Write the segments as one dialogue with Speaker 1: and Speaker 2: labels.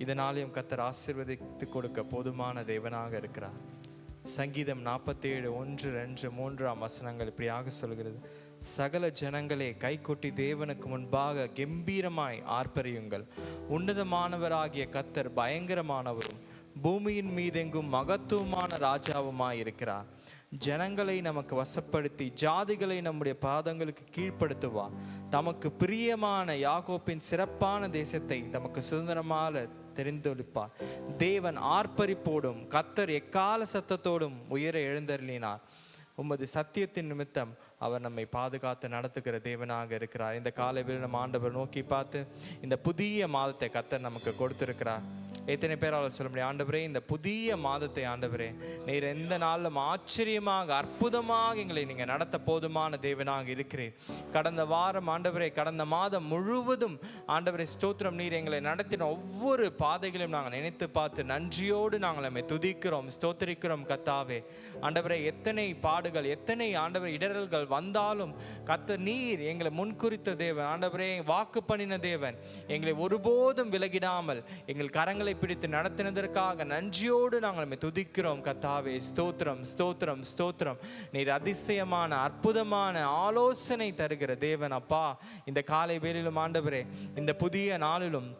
Speaker 1: இதனாலையும் கர்த்தர் ஆசீர்வதித்து கொடுக்க போதுமான தேவனாக இருக்கிறார். சங்கீதம் 47 1, 2, 3 வசனங்கள் இப்படியாக சொல்கிறது: சகல ஜனங்களே கைகொட்டி தேவனுக்கு முன்பாக கம்பீரமாய் ஆர்ப்பரியுங்கள். உன்னதமானவராகிய கர்த்தர் பயங்கரமானவரும் பூமியின் மீதெங்கும் மகத்துவமான ராஜாவுமாய் இருக்கிறார். ஜனங்களை நமக்கு வசப்படுத்தி ஜாதிகளை நம்முடைய பாதங்களுக்கு கீழ்ப்படுத்துவார். தமக்கு பிரியமான யாக்கோப்பின் சிறப்பான தேசத்தை தமக்கு சுதந்திரமாக தெரிந்தொழிப்பார். தேவன் ஆர்ப்பரிப்போடும் கர்த்தர் எக்கால சத்தத்தோடும் உயர எழுந்தருளினார். உமது சத்தியத்தின் நிமித்தம் அவர் நம்மை பாதுகாத்து நடத்துகிற தேவனாக இருக்கிறார். இந்த காலையில் நம்ம ஆண்டவர் நோக்கி பார்த்து இந்த புதிய மாதத்தை கர்த்தர் நமக்கு கொடுத்திருக்கிறார். எத்தனை பேரால் சொல்ல முடியும், ஆண்டவரே இந்த புதிய மாதத்தை ஆண்டவரே நீர் எந்த நாளிலும் ஆச்சரியமாக அற்புதமாக எங்களை நீங்கள் நடத்த போதுமான தேவனாக இருக்கிறீர். கடந்த வாரம் ஆண்டவரே, கடந்த மாதம் முழுவதும் ஆண்டவரே ஸ்தோத்திரம், நீர் எங்களை நடத்தின ஒவ்வொரு பாதைகளையும் நாங்கள் நினைத்து பார்த்து நன்றியோடு நாங்கள் நம்மை துதிக்கிறோம், ஸ்தோத்திரிக்கிறோம். கர்த்தாவே ஆண்டவரே, எத்தனை பாடுகள் எத்தனை ஆண்டவர் இடரல்கள் வந்தாலும் கர்த்தர் நீர் எங்களை முன்குறித்த தேவன் ஆண்டவரே, வாக்கு பண்ணின தேவன், எங்களை ஒருபோதும் விலகிடாமல் எங்கள் கரங்களை பிடித்து நடத்தினதற்காக நன்றியோடு நாங்கள் நம்மை துதிக்கிறோம். கர்த்தாவே ஸ்தோத்திரம் ஸ்தோத்திரம் ஸ்தோத்திரம். நீர் அதிசயமான அற்புதமான ஆலோசனை தருகிற தேவன் அப்பா. இந்த காலை வேளையிலும் ஆண்டவரே, இந்த புதிய நாளிலும்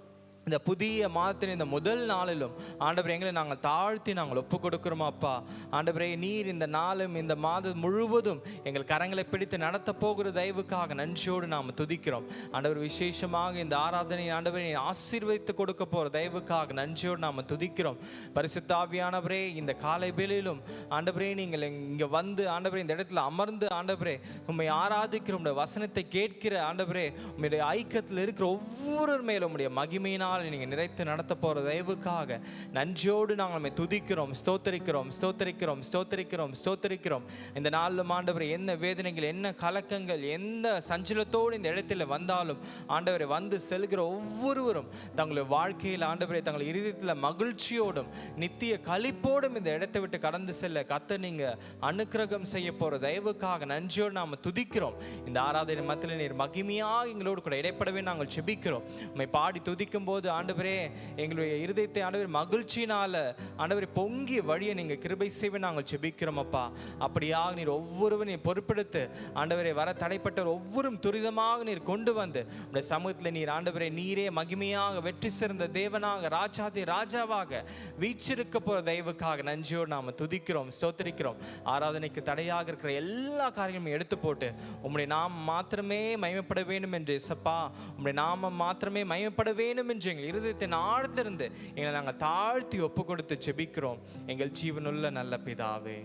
Speaker 1: இந்த புதிய மாதத்தின் இந்த முதல் நாளிலும் ஆண்டவரே எங்களை நாங்கள் தாழ்த்தி நாங்கள் ஒப்பு கொடுக்கிறோம் அப்பா. ஆண்டவரே நீர் இந்த நாளும் இந்த மாதம் முழுவதும் எங்கள் கரங்களை பிடித்து நடத்த போகிற தயவுக்காக நன்றியோடு நாம் துதிக்கிறோம். ஆண்டவர் விசேஷமாக இந்த ஆராதனை ஆண்டவரை ஆசீர்வதித்து கொடுக்க போகிற தயவுக்காக நன்றியோடு நாம் துதிக்கிறோம். பரிசுத்த ஆவியானவரே, இந்த காலை வேளையிலும் ஆண்டவரே நீங்கள் இங்கே வந்து ஆண்டவரே இந்த இடத்துல அமர்ந்து ஆண்டவரே உம்மை ஆராதிக்கிற உம்முடைய வசனத்தை கேட்கிற ஆண்டவரே உம்முடைய ஐக்கியத்தில் இருக்கிற ஒவ்வொரு மேலும் உம்முடைய மகிமையினால் நீங்க நிறைத்து நடத்த போற தயவுக்காக நன்றியோடு நாங்கள் நம்மை துதிக்கிறோம், ஸ்தோத்தரிக்கிறோம் ஸ்தோத்தரிக்கிறோம் ஸ்தோத்தரிக்கிறோம் ஸ்தோத்தரிக்கிறோம். இந்த நாளிலும் ஆண்டவரே என்ன வேதனைகள் என்ன கலக்கங்கள் எந்த சஞ்சலத்தோடு இந்த இடத்துல வந்தாலும் ஆண்டவரை வந்து செல்கிற ஒவ்வொருவரும் தங்களுடைய வாழ்க்கையில் ஆண்டவரை தங்கள் இருதயத்தில் மகிழ்ச்சியோடும் நித்திய களிப்போடும் இந்த இடத்தை விட்டு கடந்து செல்ல கர்த்தர் நீங்க அனுக்கிரகம் செய்ய போற தயவுக்காக நன்றியோடு நாம துதிக்கிறோம். இந்த ஆராதனை மத்தியில் நீர் மகிமையாக எங்களோடு கூட இடைப்படவே நாங்கள் செபிக்கிறோம். உம்மை பாடி துதிக்கும் போது ஆண்டவரே எங்களுடைய இருதயத்தை ஆண்டவர் மகிழ்ச்சியினால ஆண்டவரை பொங்கிய வழியை நீங்க கிருபை செய்வே நாங்கள் செபிக்கிறோம் அப்பா. அப்படியாக நீர் ஒவ்வொருவரையும் பொறுப்பெடுத்து ஆண்டவரை வர தடைப்பட்ட ஒவ்வொரும் துரிதமாக நீர் கொண்டு வந்து உடைய சமூகத்தில் நீர் ஆண்டவரை நீரே மகிமையாக வெற்றி சிறந்த தேவனாக ராஜாதி ராஜாவாக வீச்சிருக்க போற தெய்வுக்காக நன்றியோடு நாம துதிக்கிறோம் ஸ்தோத்திரிக்கிறோம். ஆராதனைக்கு தடையாக இருக்கிற எல்லா காரியங்களும் எடுத்து போட்டு உம்முடைய நாமம் மாத்திரமே மகிமைப்பட வேண்டும் என்று இயேசப்பா, உம்முடைய நாமம் மாத்திரமே மகிமைப்பட வேண்டும் என்று எங்கள் இருதயத்தின் ஆழ்ந்திருந்து எங்களை நாங்கள் தாழ்த்தி ஒப்பு கொடுத்து செபிக்கிறோம் எங்கள் ஜீவனுள்ள நல்ல பிதாவே.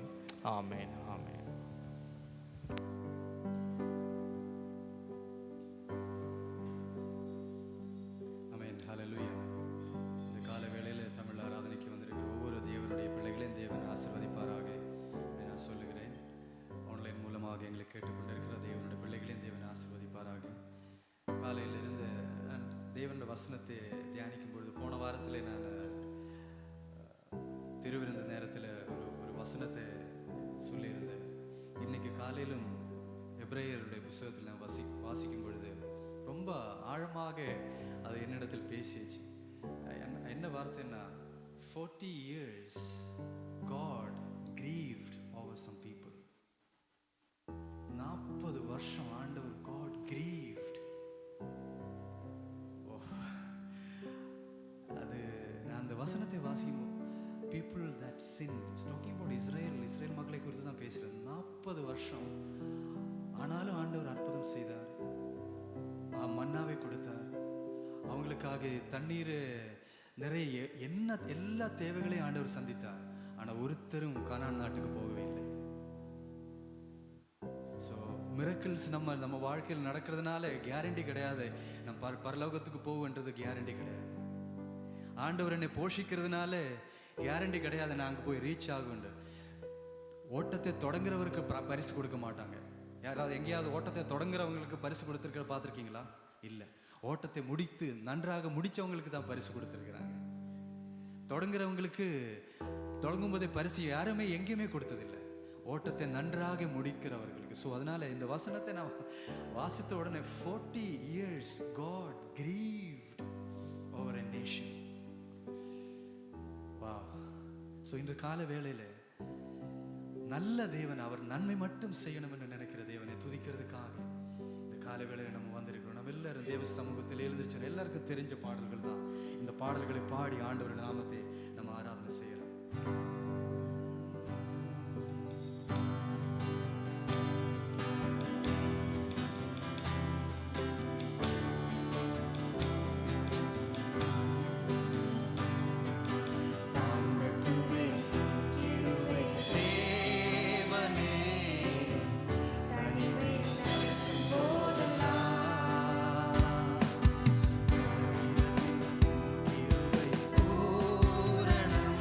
Speaker 1: ஆமென் ஆமென்.
Speaker 2: ஆமென். ஹல்லேலூயா. இந்த கால வேளையில் தமிழ் ஆராதனைக்கு வந்திருக்கிற ஒவ்வொரு தேவனுடைய பிள்ளைகளையும் தேவன் ஆசீர்வதிப்பாராக நான் சொல்லுகிறேன். ஆன்லைன் மூலமாக எங்களை கேட்டுக்கொண்டிருக்கிற தேவனுடைய பிள்ளைகளையும் தேவன் ஆசீர்வதிப்பாராக. காலையிலிருந்து தேவனுடைய வசனத்தை தியானிக்கும் பொழுது போன வாரத்தில் நான் திருவிருந்த நேரத்தில் ஒரு வசனத்தை சொல்லியிருந்தேன். இன்னைக்கு காலையிலும் எபிரேயருடைய புத்தகத்தில் நான் வாசிக்கும் பொழுது ரொம்ப ஆழமாக அது என்னிடத்தில் பேசிச்சு. என்ன வார்த்தைன்னா 40 years God grieved over some people. 40 வருஷம் ஆண்டவர் God grieved. அது நான் அந்த வசனத்தை வாசிக்கும் people that sinned, talking about Israel மக்களை குறித்து தான் பேசுகிறேன். 40 வருஷம் ஆனாலும் ஆண்டவர் அற்புதம் செய்தார். மன்னாவை கொடுத்தார், அவங்களுக்காக தண்ணீர் நிறைய எல்லா தேவைகளையும் ஆண்டவர் சந்தித்தார். ஆனால் ஒருத்தரும் கானான் நாட்டுக்கு போகவே இல்லை. ஸோ மிரக்கிள்ஸ் நம்ம வாழ்க்கையில் நடக்கிறதுனால கேரண்டி கிடையாது நம்ம பரலோகத்துக்கு போகுன்றது கேரண்டி கிடையாது. ஆண்டவர் என்னை போஷிக்கிறதுனால கேரண்டி கிடையாது நான் அங்கே போய் ரீச் ஆகுண்டு. ஓட்டத்தை தொடங்குறவருக்கு பரிசு கொடுக்க மாட்டாங்க. யாராவது எங்கேயாவது ஓட்டத்தை தொடங்குறவங்களுக்கு பரிசு கொடுத்துருக்கிற பார்த்துருக்கீங்களா? இல்லை. ஓட்டத்தை முடித்து நன்றாக முடித்தவங்களுக்கு தான் பரிசு கொடுத்துருக்குறாங்க. தொடங்குறவங்களுக்கு தொடங்கும் போதே பரிசு யாருமே எங்கேயுமே கொடுத்ததில்லை. ஓட்டத்தை நன்றாக முடிக்கிறவர்களுக்கு. ஸோ அதனால இந்த வசனத்தை நான் வாசித்த உடனே 40 years God grieved over a nation. So இன்று கால வேளையில நல்ல தேவன், அவர் நன்மை மட்டும் செய்யணும் என்று நினைக்கிற தேவனை துதிக்கிறதுக்காக இந்த கால வேளையில நம்ம வந்திருக்கிறோம். நம்ம எல்லாரும் தேவ சமூகத்தில் எழுந்திருச்சு, எல்லாருக்கும் தெரிஞ்ச பாடல்கள் தான். இந்த பாடல்களை பாடி ஆண்டவர் நாமத்தை நம்ம ஆராதனை செய்யலாம். கிருபை பூரணம்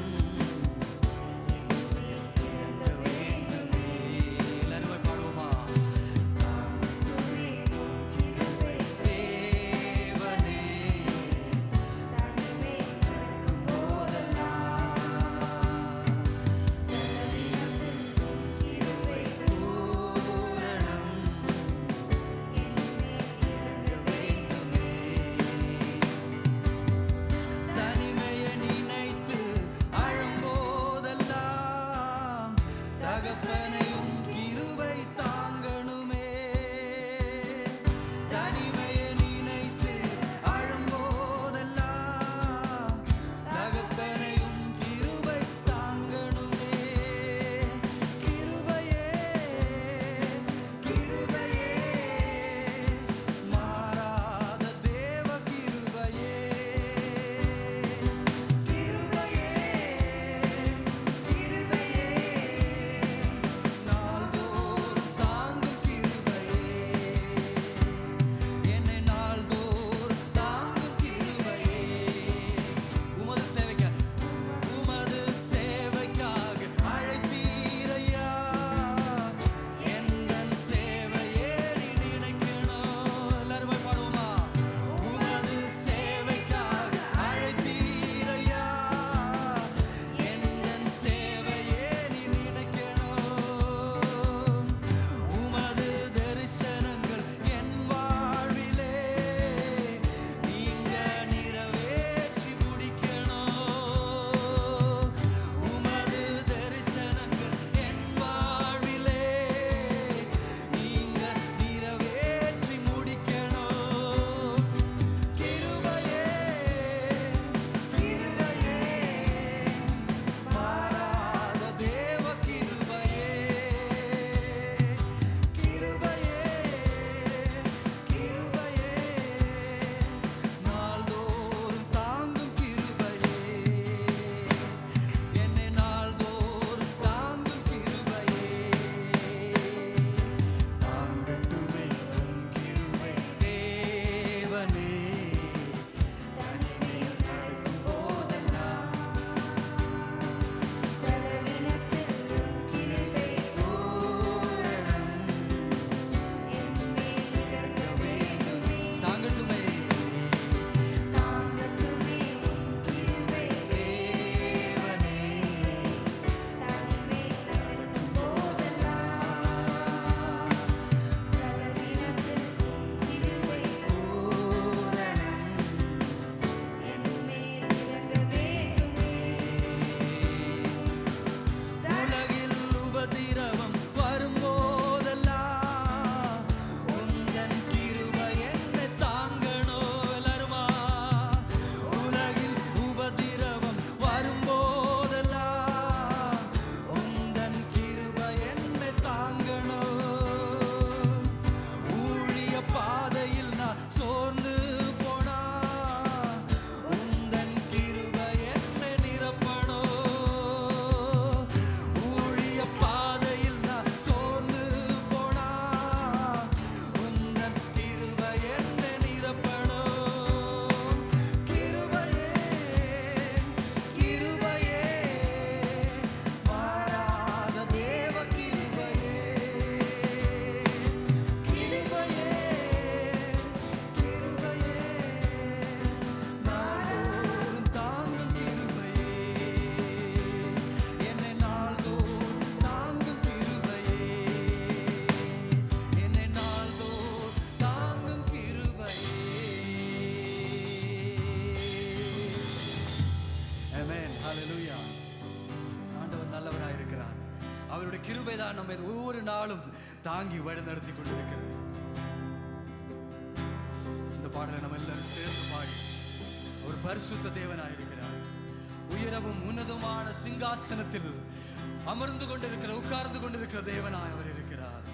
Speaker 2: தான் நம்மை ஒவ்வொரு நாளும் தாங்கி வழி நடத்தி கொண்டிருக்கிறது. இந்த பாடலை நம்ம எல்லாரும் சேர்ந்து பாடி, ஒரு பரிசுத்த தேவனாயிருக்கிறார், உயரவும் உன்னதமான சிங்காசனத்தில் அமர்ந்து கொண்டிருக்கிற, உட்கார்ந்து கொண்டிருக்கிற தேவனாய் அவர் இருக்கிறார்.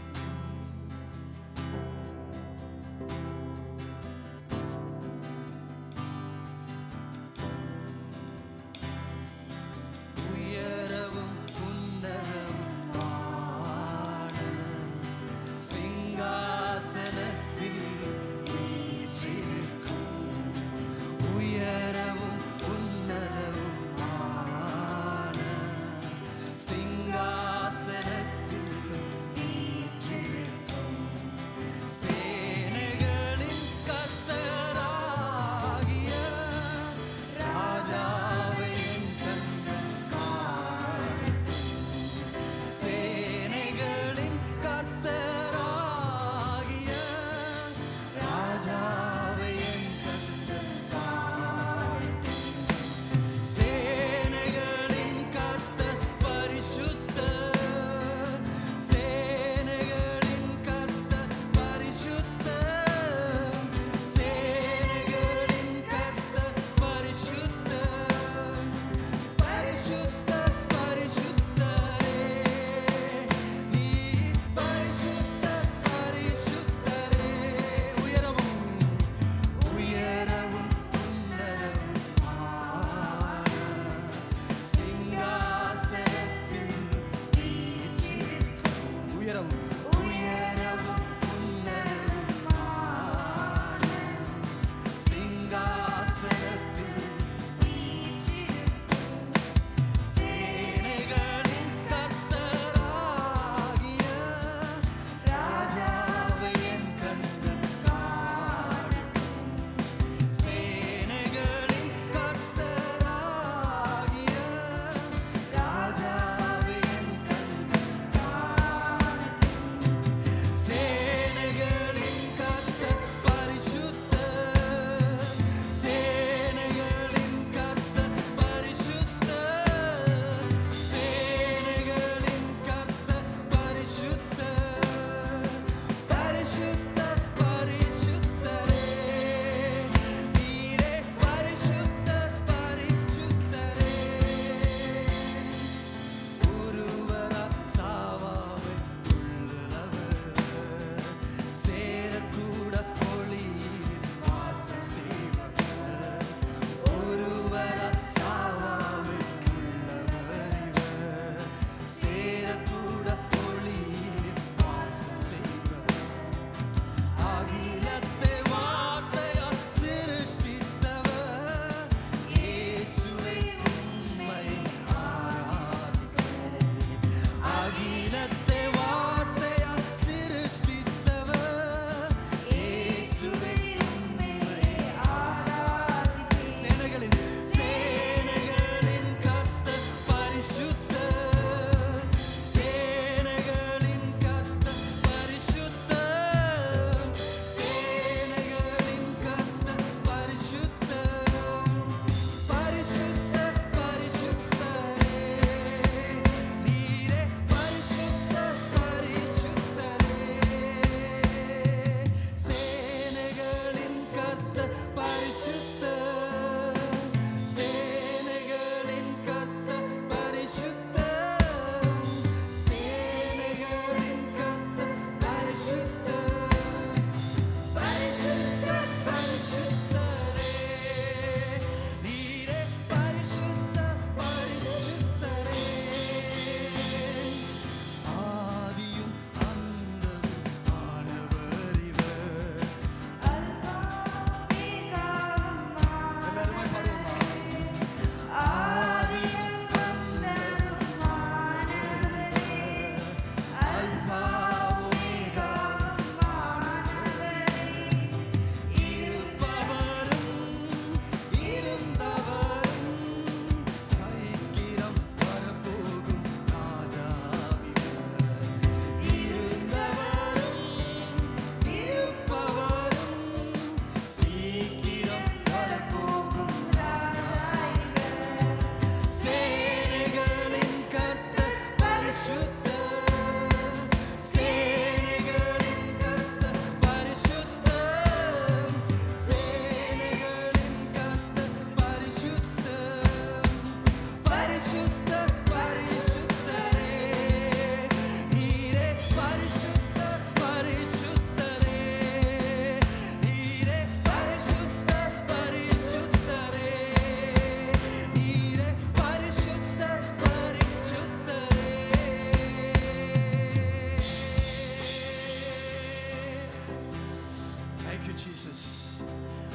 Speaker 2: ஜீசஸ்.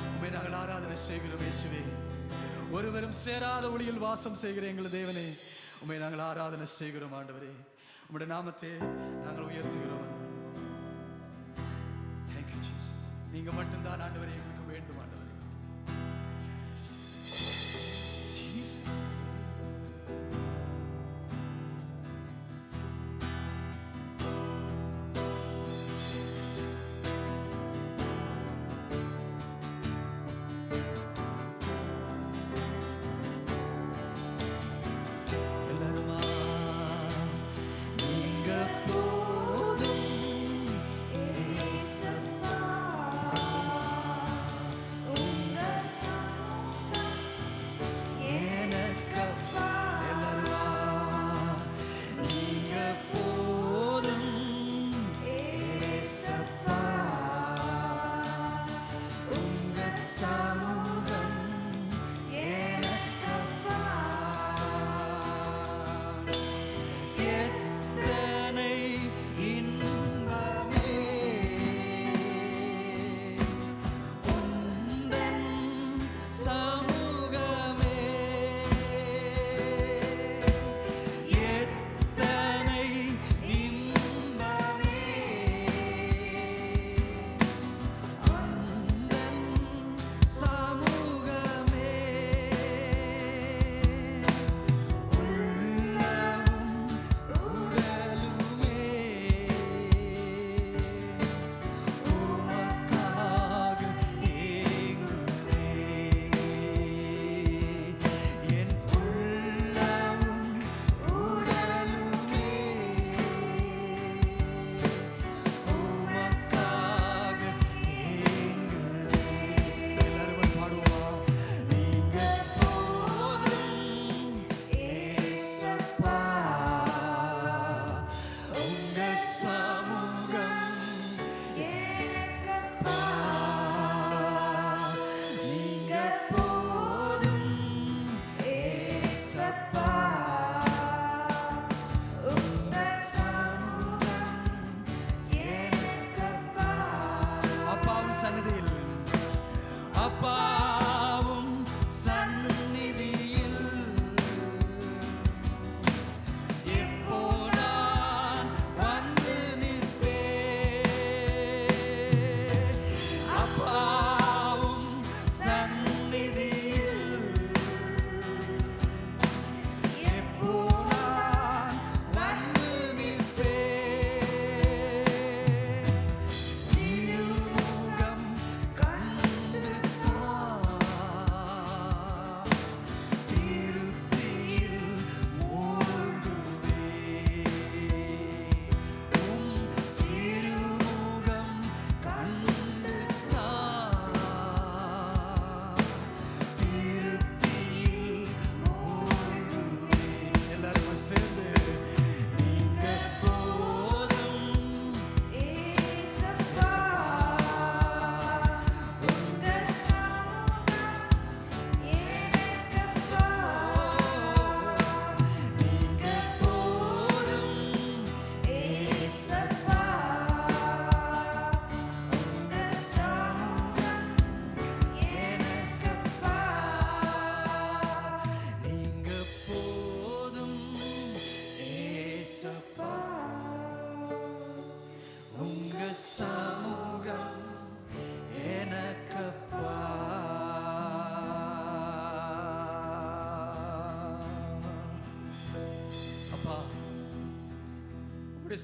Speaker 2: உம்மை நாங்கள் ஆராதனை செய்கிறோம் இயேசுவே. ஒருவரும் சேராத ஒளியில் வாசம் செய்கிற எங்கள் தேவனே, உம்மை நாங்கள் ஆராதனை செய்கிறோம் ஆண்டவரே. உம்முடைய நாமத்தை நாங்கள் உயர்த்துகிறோம். Thank you Jesus. நீங்க மட்டும்தான் ஆண்டவரே எங்களுக்கு வேண்டும் ஆண்டவரே. Jesus.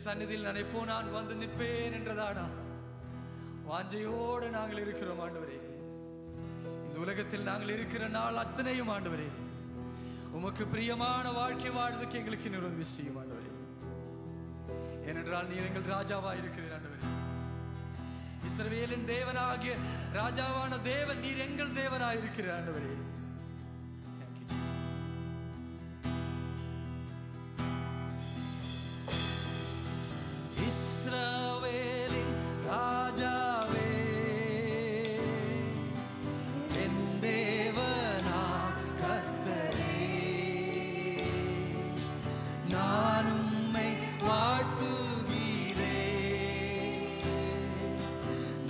Speaker 2: சந்நிதியில் நினைப்போ நான் வந்து நிற்பேன் என்றதாடா வாஞ்சையோடு நாங்கள் இருக்கிறோம் ஆண்டவரே. இந்த உலகத்தில் நாங்கள் இருக்கிற நாள் அத்தனையும் ஆண்டவரே உமக்கு பிரியமான வாழ்க்கை வாழ்வதற்கு எங்களுக்கு இன்னொரு உதவி செய்யும் ஆண்டவரே. ஏனென்றால் நீர் எங்கள் ராஜாவா இருக்கிறீர் ஆண்டவரே. இஸ்ரவேலின் தேவனாகிய ராஜாவான தேவன் நீர் எங்கள் தேவனாய் இருக்கிறீர் ஆண்டவரே.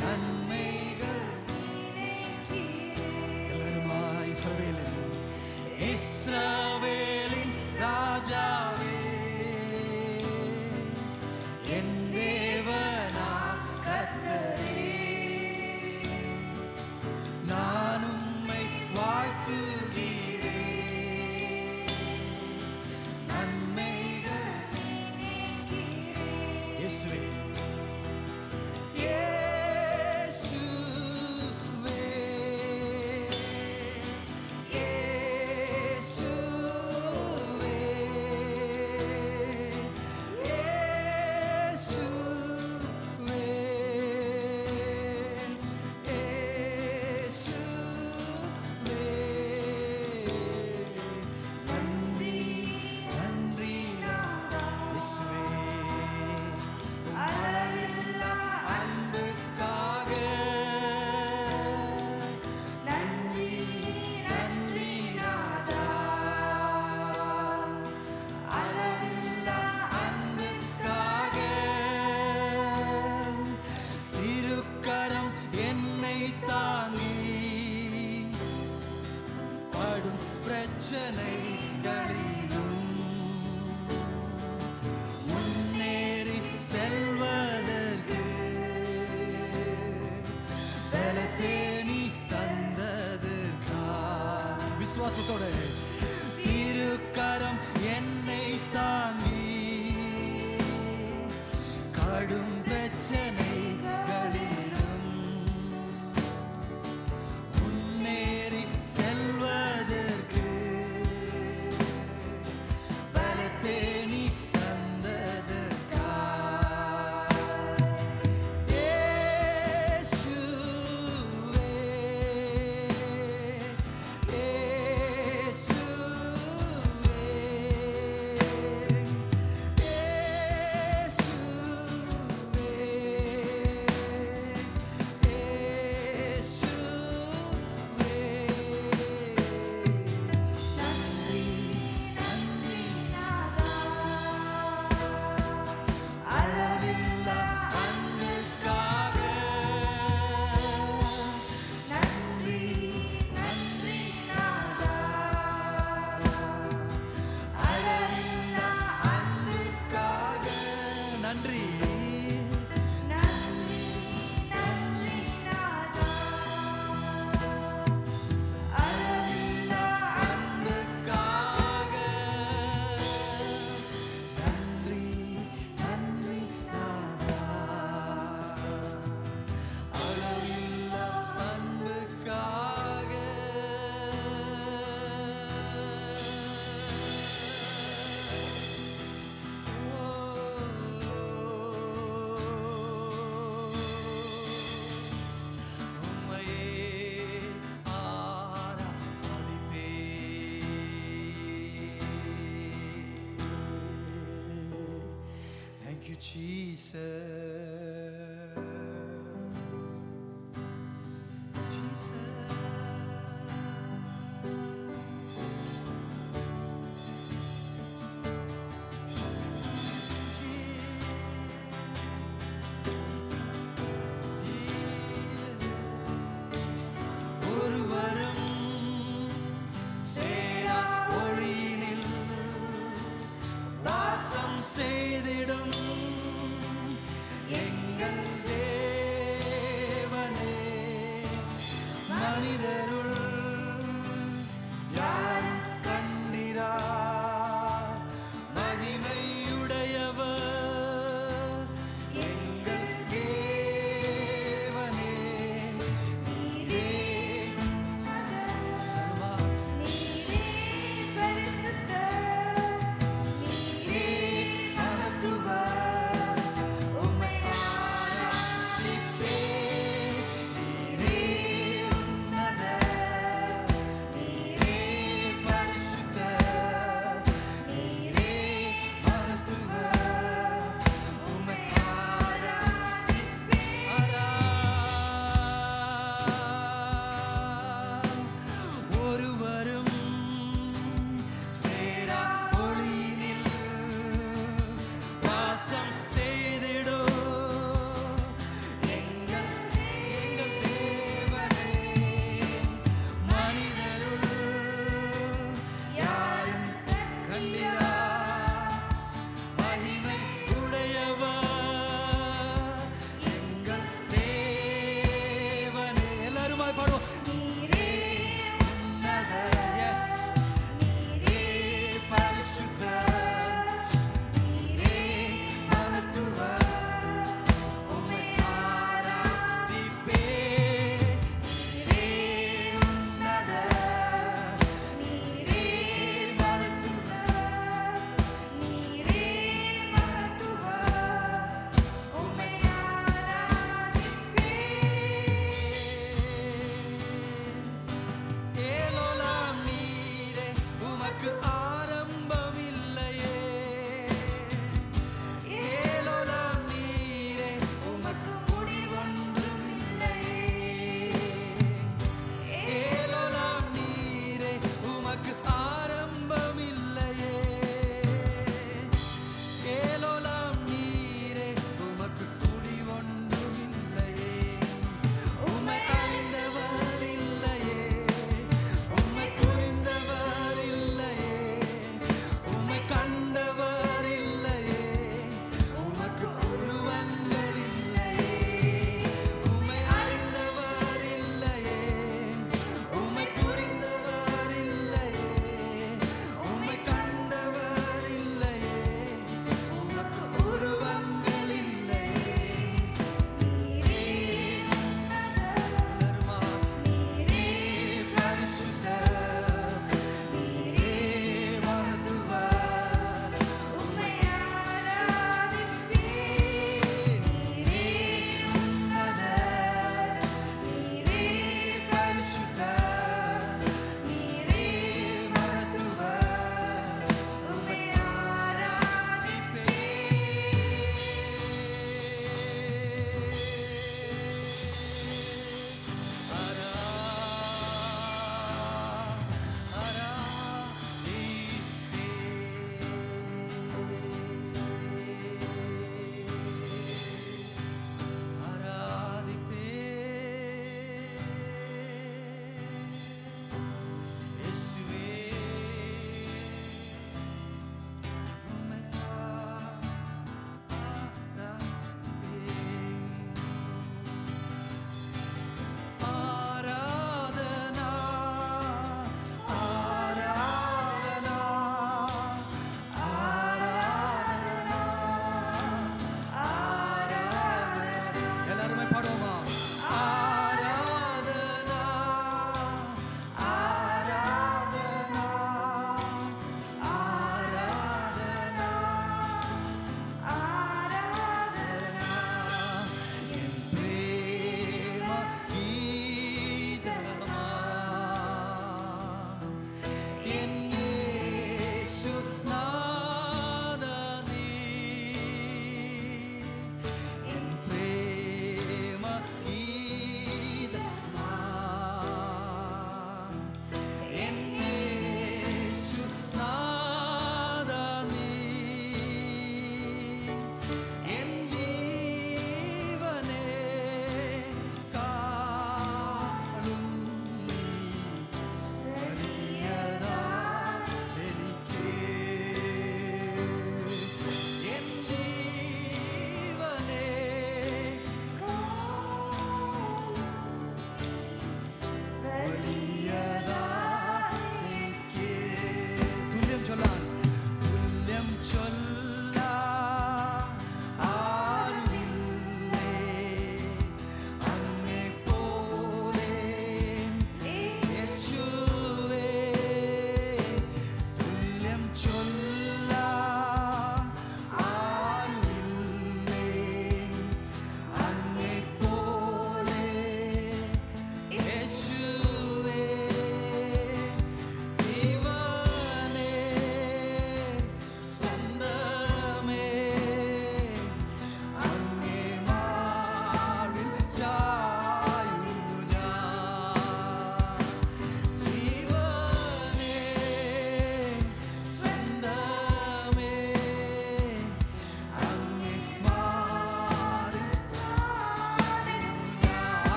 Speaker 3: நன்மைகள்
Speaker 2: விசுவாசத்தோட திருக்கரம் என்னை தாங்கி கடும் பிரச்சனைகளிலும் முன்னேறி செல்வதற்கு பலத்தை நீ தந்ததற்காய் இயேசுவே, Thank you, Jesus. ஒருவரும் சேரா ஒளியினில் வாசம் செய்திடும் எங்கள்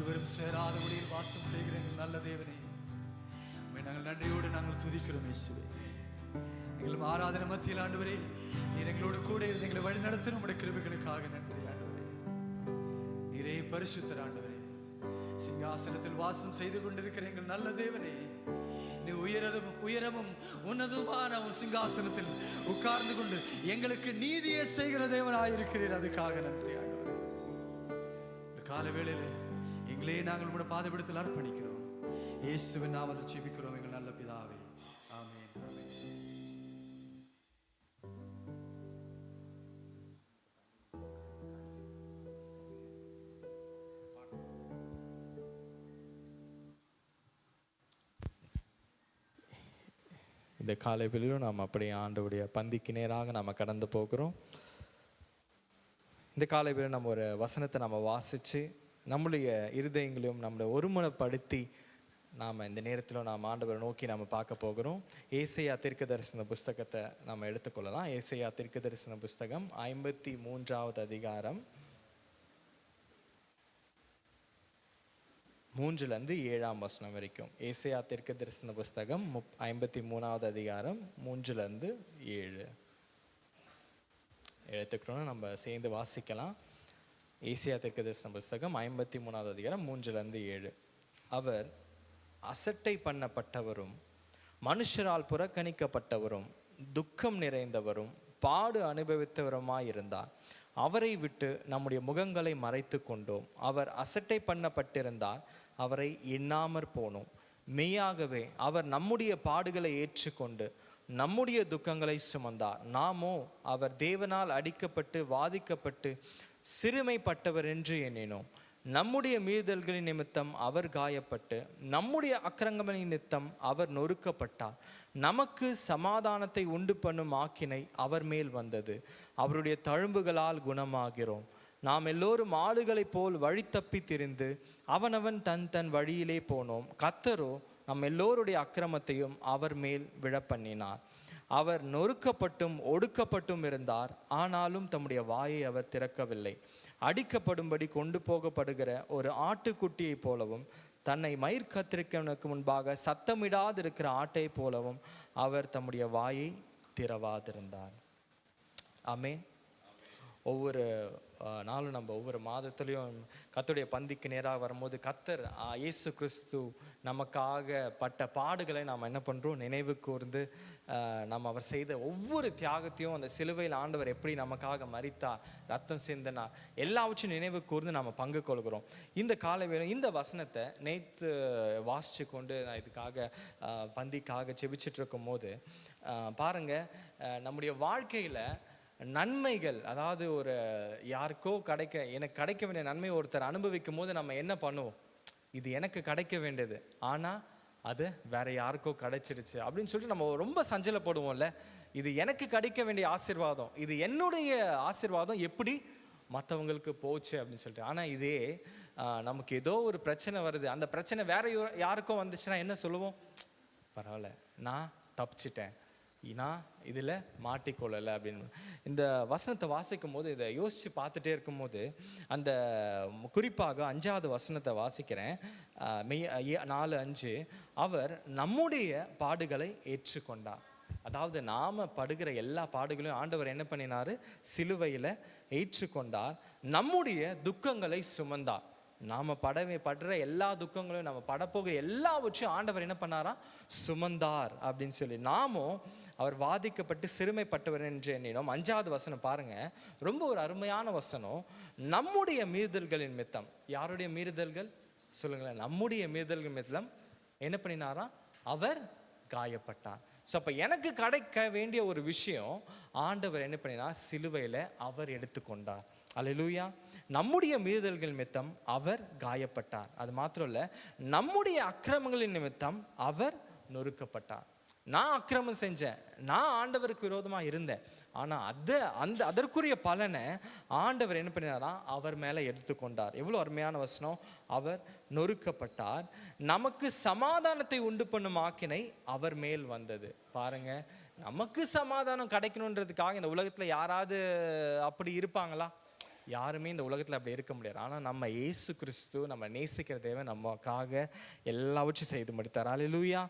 Speaker 2: ஒருவரும் சேராத ஒளியில் வாசம் செய்கிற எங்கள் நல்ல தேவனே, உம்மை நாங்கள் நன்றியோடு நாங்கள் துதிக்கிறோம் இயேசுவே. எங்களும் ஆராதனை மத்தியில் ஆண்டவரே, நீர் எங்களோடு கூட இருந்து எங்களை வழி நடத்தும் உம்முடைய கிருபைகளுக்காக நன்றி ஆண்டவரே. நீரே பரிசுத்தர் ஆண்டவரே, சிங்காசனத்தில் வாசம் செய்து கொண்டிருக்கிற எங்கள் நல்ல தேவனே, நீ உயரமும் உன்னதமான உன் சிங்காசனத்தில் உட்கார்ந்து கொண்டு எங்களுக்கு நீதியை செய்கிற தேவனாயிருக்கிறீர். அதுக்காக நன்றி ஆண்டவரே. கால வேளையில எங்களே நாங்கள் உங்களுடைய பாதபீடத்தில் அர்ப்பணிக்கிறோம். இயேசுவின் நாமத்தில் ஜெபிக்கிறோம் எங்கள் நல்ல பிதாவே, ஆமென், ஆமென்.
Speaker 1: இந்த காலை வேளையிலும் நாம் அப்படியே ஆண்டவருடைய பந்திக்கு நேராக நாம் கடந்து போகிறோம். இந்த காலை வேளையில் நம்ம ஒரு வசனத்தை நம்ம வாசித்து நம்முடைய இருதயங்களையும் நம்மளை ஒருமுனைப்படுத்தி நாம் இந்த நேரத்தில் நாம் ஆண்டவரை நோக்கி நாம் பார்க்க போகிறோம். ஏசாயா தீர்க்கதரிசன புஸ்தகத்தை நாம் எடுத்துக்கொள்ளலாம். ஏசாயா தீர்க்கதரிசன புஸ்தகம் 53வது அதிகாரம் 3லேருந்து 7ஆம் வசனம் வரைக்கும். ஏசாயா தீர்க்கதரிசன புஸ்தகம் 53வது அதிகாரம் 3லேருந்து 7 எடுத்துக்கிட்டோம்னா நம்ம சேர்ந்து வாசிக்கலாம். ஏசாயா தீர்க்கதரிசன புஸ்தகம் 53வது அதிகாரம் 3லேருந்து 7. அவர் அசட்டை பண்ணப்பட்டவரும் மனுஷரால் புறக்கணிக்கப்பட்டவரும் துக்கம் நிறைந்தவரும் பாடு அனுபவித்தவருமாயிருந்தார். அவரை விட்டு நம்முடைய முகங்களை மறைத்து கொண்டோம். அவர் அசட்டை பண்ணப்பட்டிருந்தார், அவரை எண்ணாமற் போனோம். மெய்யாகவே அவர் நம்முடைய பாடுகளை ஏற்றுக்கொண்டு நம்முடைய துக்கங்களை சுமந்தார். நாமோ அவர் தேவனால் அடிக்கப்பட்டு வாதிக்கப்பட்டு சிறுமைப்பட்டவர் என்று எண்ணினோம். நம்முடைய மீறுதல்களின் நிமித்தம் அவர் காயப்பட்டு நம்முடைய அக்கிரமங்களின் நிமித்தம் அவர் நொறுக்கப்பட்டார். நமக்கு சமாதானத்தை உண்டு பண்ணும் ஆக்கினை அவர் மேல் வந்தது. அவருடைய தழும்புகளால் குணமாகிறோம். நாம் எல்லோரும் ஆடுகளைப் போல் வழி தப்பி திரிந்து அவனவன் தன் தன் வழியிலே போனோம். கர்த்தரோ நம் எல்லோருடைய அக்கிரமத்தையும் அவர் மேல் விழப்பண்ணினார். அவர் நொறுக்கப்பட்டும் ஒடுக்கப்பட்டும் இருந்தார், ஆனாலும் தம்முடைய வாயை அவர் திறக்கவில்லை. அடிக்கப்படும்படி கொண்டு போகப்படுகிற ஒரு ஆட்டுக்குட்டியை போலவும் தன்னை மயிர் கத்திரிக்கவனுக்கு முன்பாக சத்தமிடாதிருக்கிற ஆட்டை போலவும் அவர் தம்முடைய வாயை திறவாதிருந்தார். ஆமென். ஒவ்வொரு நாளும் நம்ம ஒவ்வொரு மாதத்துலேயும் கர்த்தருடைய பந்திக்கு நேராக வரும்போது கர்த்தர் இயேசு கிறிஸ்து நமக்காக பட்ட பாடுகளை நாம் என்ன பண்ணுறோம், நினைவு கூர்ந்து நம்ம அவர் செய்த ஒவ்வொரு தியாகத்தையும், அந்த சிலுவையில் ஆண்டவர் எப்படி நமக்காக மரித்தார், ரத்தம் சிந்தினார், எல்லாவற்றையும் நினைவு கூர்ந்து நாம் பங்கு கொள்கிறோம். இந்த காலை வேளை இந்த வசனத்தை நேற்று வாசித்து கொண்டு நான் இதுக்காக பந்திக்காக செபிச்சிட்டு இருக்கும் போது பாருங்கள், நம்முடைய வாழ்க்கையில் நன்மைகள், அதாவது ஒரு யாருக்கோ எனக்கு கிடைக்க வேண்டிய நன்மை ஒருத்தர் அனுபவிக்கும் போது நம்ம என்ன பண்ணுவோம், இது எனக்கு கிடைக்க வேண்டியது ஆனால் அது வேற யாருக்கோ கிடைச்சிருச்சு அப்படின்னு சொல்லிட்டு நம்ம ரொம்ப சஞ்சலப்படுவோம்ல. இது எனக்கு கிடைக்க வேண்டிய ஆசீர்வாதம், இது என்னுடைய ஆசீர்வாதம் எப்படி மற்றவங்களுக்கு போச்சு அப்படின்னு சொல்லிட்டு. ஆனால் இதே நமக்கு ஏதோ ஒரு பிரச்சனை வருது, அந்த பிரச்சனை வேற யாருக்கோ வந்துச்சுன்னா என்ன சொல்லுவோம், பரவாயில்ல நான் தப்பிச்சிட்டேன், நான் இதில் மாட்டிக்கொள்ளலை அப்படின்னு. இந்த வசனத்தை வாசிக்கும் போது இதை யோசித்து பார்த்துட்டே இருக்கும்போது அந்த குறிப்பாக 5வது வசனத்தை வாசிக்கிறேன். 4:5 அவர் நம்முடைய பாடுகளை ஏற்றுக்கொண்டார். அதாவது நாம் படுகிற எல்லா பாடுகளையும் ஆண்டவர் என்ன பண்ணினார், சிலுவையில் ஏற்றுக்கொண்டார். நம்முடைய துக்கங்களை சுமந்தார். நாம் படுற எல்லா துக்கங்களையும், நம்ம படப்போகிற எல்லாவற்றையும் ஆண்டவர் என்ன பண்ணாரா, சுமந்தார் அப்படின்னு சொல்லி. நாமும் அவர் வாதிக்கப்பட்டு சிறுமைப்பட்டவர் என்று எண்ணினோம். 5வது வசனம் பாருங்க, ரொம்ப ஒரு அருமையான வசனம். நம்முடைய மீறுதல்களின் நிமித்தம், யாருடைய மீறுதல்கள் சொல்லுங்களேன், நம்முடைய மீறுதல்கள் நிமித்தம் என்ன பண்ணினாரா, அவர் காயப்பட்டார். ஸோ அப்போ எனக்கு கிடைக்க வேண்டிய ஒரு விஷயம் ஆண்டவர் என்ன பண்ணினார், சிலுவையில் அவர் எடுத்துக்கொண்டார். அல்லேலூயா. நம்முடைய மீறுதல்கள் நிமித்தம் அவர் காயப்பட்டார். அது மாத்திரம் இல்லை, நம்முடைய அக்கிரமங்களின் நிமித்தம் அவர் நொறுக்கப்பட்டார். நான் அக்கிரமம் செஞ்சேன், நான் ஆண்டவருக்கு விரோதமாக இருந்தேன், ஆனால் அதற்குரிய பலனை ஆண்டவர் என்ன பண்ணினாரா, அவர் மேலே எடுத்துக்கொண்டார். எவ்வளோ அருமையான வசனம். அவர் நொறுக்கப்பட்டார், நமக்கு சமாதானத்தை உண்டு பண்ணும் ஆக்கினை அவர் மேல் வந்தது. பாருங்க, நமக்கு சமாதானம் கிடைக்கணுன்றதுக்காக இந்த உலகத்தில் யாராவது அப்படி இருப்பாங்களா? யாருமே இந்த உலகத்தில் அப்படி இருக்க முடியாது. ஆனால் நம்ம இயேசு கிறிஸ்து, நம்ம நேசிக்கிற தேவன் நமக்காக எல்லாவற்றையும் செய்து முடித்தார். அல்லேலூயா,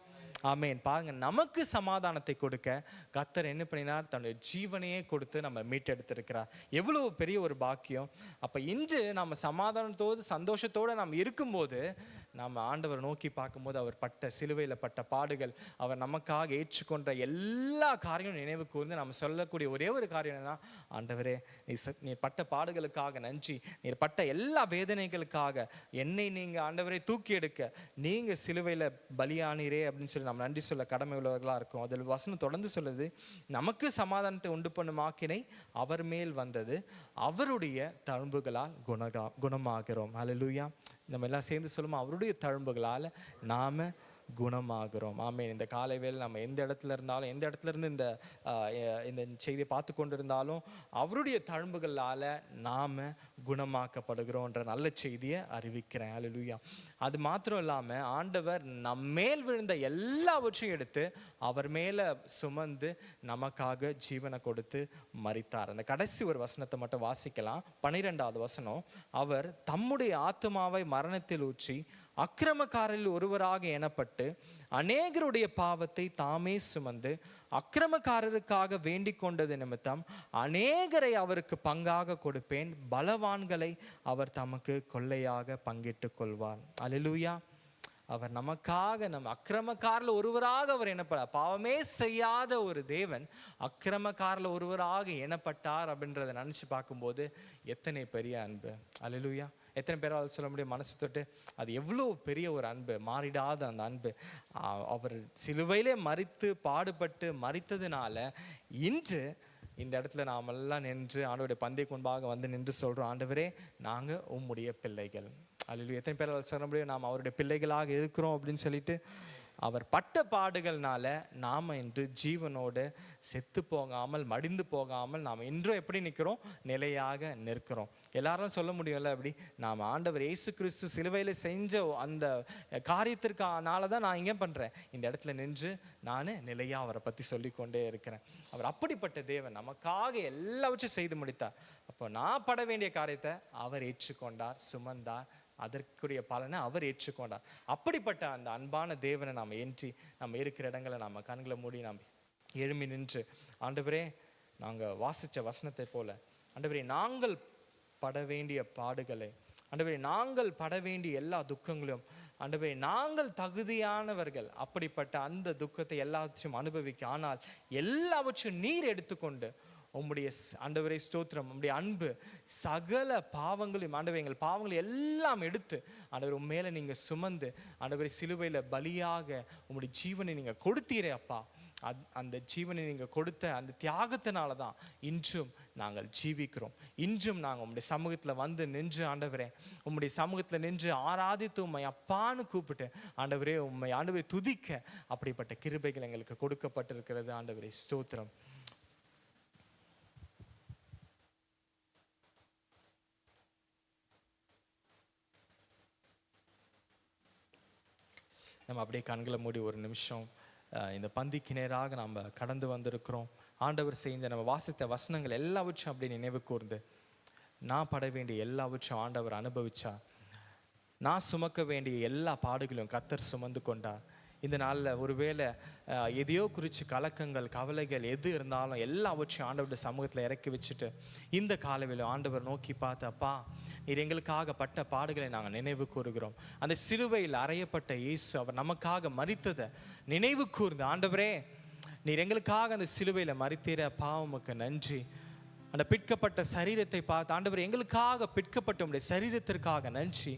Speaker 1: ஆமென். பாருங்க, நமக்கு சமாதானத்தை கொடுக்க கர்த்தர் என்ன பண்ணினார்? தன்னுடைய ஜீவனையே கொடுத்து நம்ம மீட்டெடுத்திருக்கிறார். எவ்வளவு பெரிய ஒரு பாக்கியம்! அப்போ இன்று நம்ம சமாதானத்தோடு சந்தோஷத்தோடு நாம் இருக்கும்போது, நம்ம ஆண்டவர் நோக்கி பார்க்கும்போது அவர் பட்ட சிலுவையில் பட்ட பாடுகள், அவர் நமக்காக ஏற்றுக்கொண்ட எல்லா காரியங்களும் நினைவு கூர்ந்து நம்ம சொல்லக்கூடிய ஒரே ஒரு காரியம் என்னன்னா, ஆண்டவரே நீர் பட்ட பாடுகளுக்காக நன்றி, நீர் பட்ட எல்லா வேதனைகளுக்காக என்னை நீங்கள் ஆண்டவரே தூக்கி எடுக்க நீங்கள் சிலுவையில் பலியானீரே அப்படின்னு சொல்லி நம்ம நன்றி சொல்ல கடமை உள்ளவர்களாக இருக்கும். அதில் வசனம் தொடர்ந்து சொல்லுது, நமக்கு சமாதானத்தை உண்டு பண்ணும் ஆக்கினை அவர் மேல் வந்தது, அவருடைய தழும்புகளால் குணமாகிறோம். அல்லேலூயா. நம்ம எல்லாம் சேர்ந்து சொல்லுமா, அவருடைய தழும்புகளால் நாம் குணமாகிறோம். ஆமென். இந்த காலை வேளை நம்ம எந்த இடத்துல இருந்தாலும், எந்த இடத்துல இருந்து இந்த செய்தியை பார்த்து கொண்டு இருந்தாலும், அவருடைய தழும்புகளால் நாம் குணமாக்கப்படுகிறோன்ற நல்ல செய்தியை அறிவிக்கிறேன். அல்லேலூயா. அது மாத்திரம் இல்லாமல் ஆண்டவர் நம்மேல் விழுந்த எல்லாவற்றையும் எடுத்து அவர் மேலே சுமந்து நமக்காக ஜீவனை கொடுத்து மரித்தார். அந்த கடைசி ஒரு வசனத்தை மட்டும் வாசிக்கலாம். 12வது வசனம், அவர் தம்முடைய ஆத்துமாவை மரணத்தில் ஊற்றி அக்கிரமக்காரரில் ஒருவராக எண்ணப்பட்டு அநேகருடைய பாவத்தை தாமே சுமந்து அக்கிரமக்காரருக்காக வேண்டிக் கொண்டது நிமித்தம் அநேகரை அவருக்கு பங்காக கொடுப்பேன், பலவான்களை அவர் தமக்கு கொள்ளையாக பங்கிட்டு கொள்வார். அல்லேலூயா. அவர் நமக்காக, நம்ம அக்கிரமக்காரில் ஒருவராக அவர் எண்ணப்பட்டார். பாவமே செய்யாத ஒரு தேவன் அக்கிரமக்காரில் ஒருவராக எண்ணப்பட்டார் அப்படின்றத நினச்சி பார்க்கும்போது எத்தனை பெரிய அன்பு! அல்லேலூயா. எத்தனை பேரால் சொல்ல முடியும் மனசு தொட்டு அது எவ்வளோ பெரிய ஒரு அன்பு, மாறிடாத அந்த அன்பு. அவர் சிலுவையிலே மரித்து பாடுபட்டு மரித்ததுனால இன்று இந்த இடத்துல நாமெல்லாம் நின்று ஆண்டவருடைய பந்தைக்கு முன்பாக வந்து நின்று சொல்கிறோம், ஆண்டவரே நாங்கள் உம்முடைய பிள்ளைகள். அல்லேலூயா. எத்தனை பேரால் சொல்ல முடியும் நாம் அவருடைய பிள்ளைகளாக இருக்கிறோம் அப்படின்னு சொல்லிட்டு? அவர் பட்ட பாடுகள்னால நாம் இன்று ஜீவனோடு செத்து போகாமல் மடிந்து போகாமல் நாம் இன்றும் எப்படி நிற்கிறோம்? நிலையாக நிற்கிறோம். எல்லாரும் சொல்ல முடியும்ல, அப்படி நாம் ஆண்டவர் இயேசு கிறிஸ்து சிலுவையில் செஞ்ச அந்த காரியத்திற்கானால தான் நான் இங்கே பண்ணுறேன், இந்த இடத்துல நின்று நான் நிலையாக அவரை பற்றி சொல்லிக்கொண்டே இருக்கிறேன். அவர் அப்படிப்பட்ட தேவன், நமக்காக எல்லாவற்றையும் செய்து முடித்தார். அப்போ நான் பட வேண்டிய காரியத்தை அவர் ஏற்றுக்கொண்டார், சுமந்தார், அதற்குரிய பலனை அவர் ஏற்றுக்கொண்டார். அப்படிப்பட்ட அந்த அன்பான தேவனை நாம் ஏற்றி நம்ம இருக்கிற இடங்களை நம்ம கண்களை மூடி நாம் எழும்பி நின்று, ஆண்டவரே நாங்கள் வாசித்த வசனத்தை போல, ஆண்டவரே நாங்கள் பட வேண்டிய பாடுகளை, ஆண்டவரே நாங்கள் பட வேண்டிய எல்லா துக்கங்களும், ஆண்டவரே நாங்கள் தகுதியானவர்கள் அப்படிப்பட்ட அந்த துக்கத்தை எல்லாவற்றையும் அனுபவிக்க, ஆனால் எல்லாவற்றையும் நீர் எடுத்துக்கொண்டு உம்முடைய ஆண்டவரே ஸ்தோத்திரம், உம்முடைய அன்பு சகல பாவங்களையும், ஆண்டவரே எங்கள் பாவங்களை எல்லாம் எடுத்து ஆண்டவர் உன் மேலே நீங்கள் சுமந்து ஆண்டவரே சிலுவையில் பலியாக உம்முடைய ஜீவனை நீங்கள் கொடுத்தீரே அப்பா. அந்த ஜீவனை நீங்கள் கொடுத்த அந்த தியாகத்தினால தான் இன்றும் நாங்கள் ஜீவிக்கிறோம். இன்றும் நாங்கள் உம்முடைய சமூகத்தில் வந்து நின்று ஆண்டவரே உம்முடைய சமூகத்தில் நின்று ஆராதித்து உம்மை அப்பான்னு கூப்பிட்டு ஆண்டவரே உம்மை ஆண்டவரே துதிக்க அப்படிப்பட்ட கிருபைகள் எங்களுக்கு கொடுக்கப்பட்டிருக்கிறது. ஆண்டவரே ஸ்தோத்திரம். நம்ம அப்படியே கண்களை மூடி ஒரு நிமிஷம் இந்த பந்திக்கு நேராக நாம் கடந்து வந்திருக்கிறோம். ஆண்டவர் செய்த நம்ம வாசித்த வசனங்கள் எல்லாவற்றும் அப்படி நினைவு கூர்ந்து, நான் பட வேண்டிய எல்லாவற்றும் ஆண்டவர் அனுபவிச்சார், நான் சுமக்க வேண்டிய எல்லா பாடுகளையும் கர்த்தர் சுமந்து கொண்டார். இந்த நாளில் ஒருவேளை எதையோ குறித்து கலக்கங்கள் கவலைகள் எது இருந்தாலும் எல்லாவற்றையும் ஆண்டவருடைய சமூகத்தில் இறக்கி வச்சுட்டு இந்த காலவேளை ஆண்டவர் நோக்கி பார்த்து, அப்பா நீர் எங்களுக்காக பட்ட பாடுகளை நாங்கள் நினைவு கூறுகிறோம். அந்த சிலுவையில் அறையப்பட்ட இயேசு அவர் நமக்காக மரித்ததை நினைவு கூர்ந்து, ஆண்டவரே நீர் எங்களுக்காக அந்த சிலுவையில் மரித்தீர பாவமுக்கு நன்றி. அந்த பிற்கப்பட்ட சரீரத்தை பார்த்து, ஆண்டவரே எங்களுக்காக பிற்கப்பட்ட உடைய சரீரத்திற்காக நன்றி.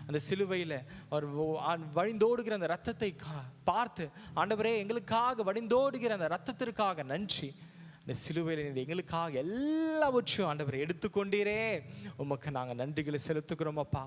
Speaker 1: அந்த சிலுவையில் அவர் வழிந்தோடுகிற அந்த ரத்தத்தை பார்த்து, ஆண்டவரே எங்களுக்காக வழிந்தோடுகிற அந்த ரத்தத்திற்காக நன்றி. இந்த சிலுவையில் எங்களுக்காக எல்லாவற்றையும் ஆண்டவரை எடுத்துக்கொண்டீரே, உமக்கு நாங்கள் நன்றிகளை செலுத்துகிறோம் அப்பா.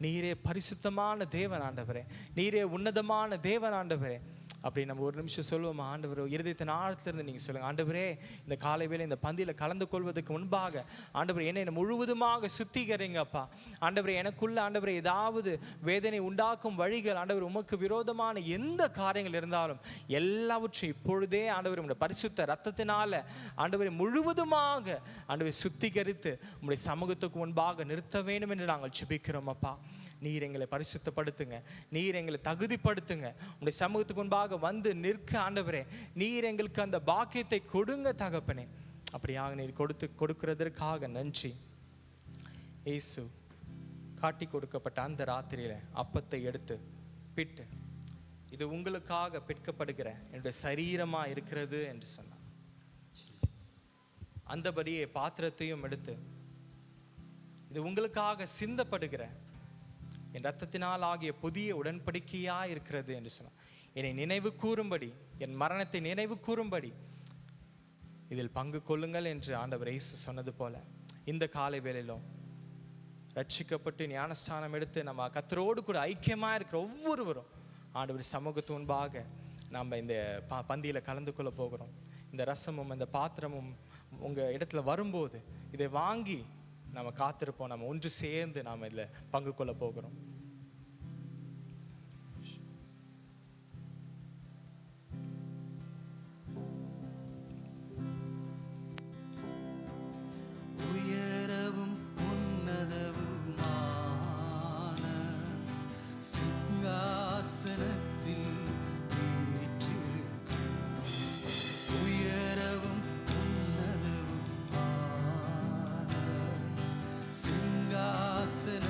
Speaker 1: நீரே பரிசுத்தமான தேவன் ஆண்டவரே, நீரே உன்னதமான தேவன் ஆண்டவரே. அப்படி நம்ம ஒரு நிமிஷம் சொல்லுவோம். ஆண்டவர் இருதயத்தின் ஆழத்திலிருந்து நீங்கள் சொல்லுங்கள், ஆண்டவரே இந்த காலை வேளை இந்த பந்தியில் கலந்து கொள்வதற்கு முன்பாக ஆண்டவர் என்னை முழுவதுமாக சுத்திகரிங்கப்பா. ஆண்டவரே எனக்குள்ள ஆண்டவரே ஏதாவது வேதனை உண்டாக்கும் வழிகள் ஆண்டவர் உமக்கு விரோதமான எந்த காரியங்கள் இருந்தாலும் எல்லாவற்றையும் இப்பொழுதே ஆண்டவர் உங்களுடைய பரிசுத்த ரத்தத்தினால ஆண்டவரை முழுவதுமாக ஆண்டவரை சுத்திகரித்து உங்களுடைய சமூகத்துக்கு முன்பாக நிறுத்த வேண்டும் என்று நாங்கள் ஜெபிக்கிறோம் அப்பா. நீர் எங்களை பரிசுத்தப்படுத்துங்க, நீர் எங்களை தகுதிப்படுத்துங்க, உங்களுடைய சமூகத்துக்கு முன்பாக வந்து நிற்க ஆண்டவரே நீர் எங்களுக்கு அந்த பாக்கியத்தை கொடுங்க தகப்பனே. அப்படியாக நீர் கொடுக்கிறதற்காக நன்றி. இயேசு காட்டி கொடுக்கப்பட்ட அந்த ராத்திரியில அப்பத்தை எடுத்து பிட்டு, இது உங்களுக்காக பிற்கப்படுகிற என்னுடைய சரீரமா இருக்கிறது என்று சொன்னார். அந்தபடியே பாத்திரத்தையும் எடுத்து, இது உங்களுக்காக சிந்தப்படுகிற என் ரத்தத்தினால் ஆகிய புதிய உடன்படிக்கையா இருக்கிறது என்று சொன்னார். என்னை நினைவு கூறும்படி, என் மரணத்தை நினைவு கூறும்படி இதில் பங்கு கொள்ளுங்கள் என்று ஆண்டவர் இயேசு சொன்னது போல இந்த காலை வேளையிலும் ரட்சிக்கப்பட்டு ஞானஸ்தானம் எடுத்து நம்ம கர்த்தரோடு கூட ஐக்கியமாக இருக்கிற ஒவ்வொருவரும் ஆண்டவர் சமூகத்து முன்பாக நம்ம இந்த பந்தியில் கலந்து கொள்ள போகிறோம். இந்த ரசமும் இந்த பாத்திரமும் உங்கள் இடத்துல வரும்போது இதை வாங்கி நம்ம காத்திருப்போம். நம்ம ஒன்று சேர்ந்து நாம் இதில் பங்கு கொள்ள போகிறோம்.
Speaker 2: உயரவும் உன்னதவுமான சிங்காசனத்தில் உயரவும் சிங்காசனத்தில்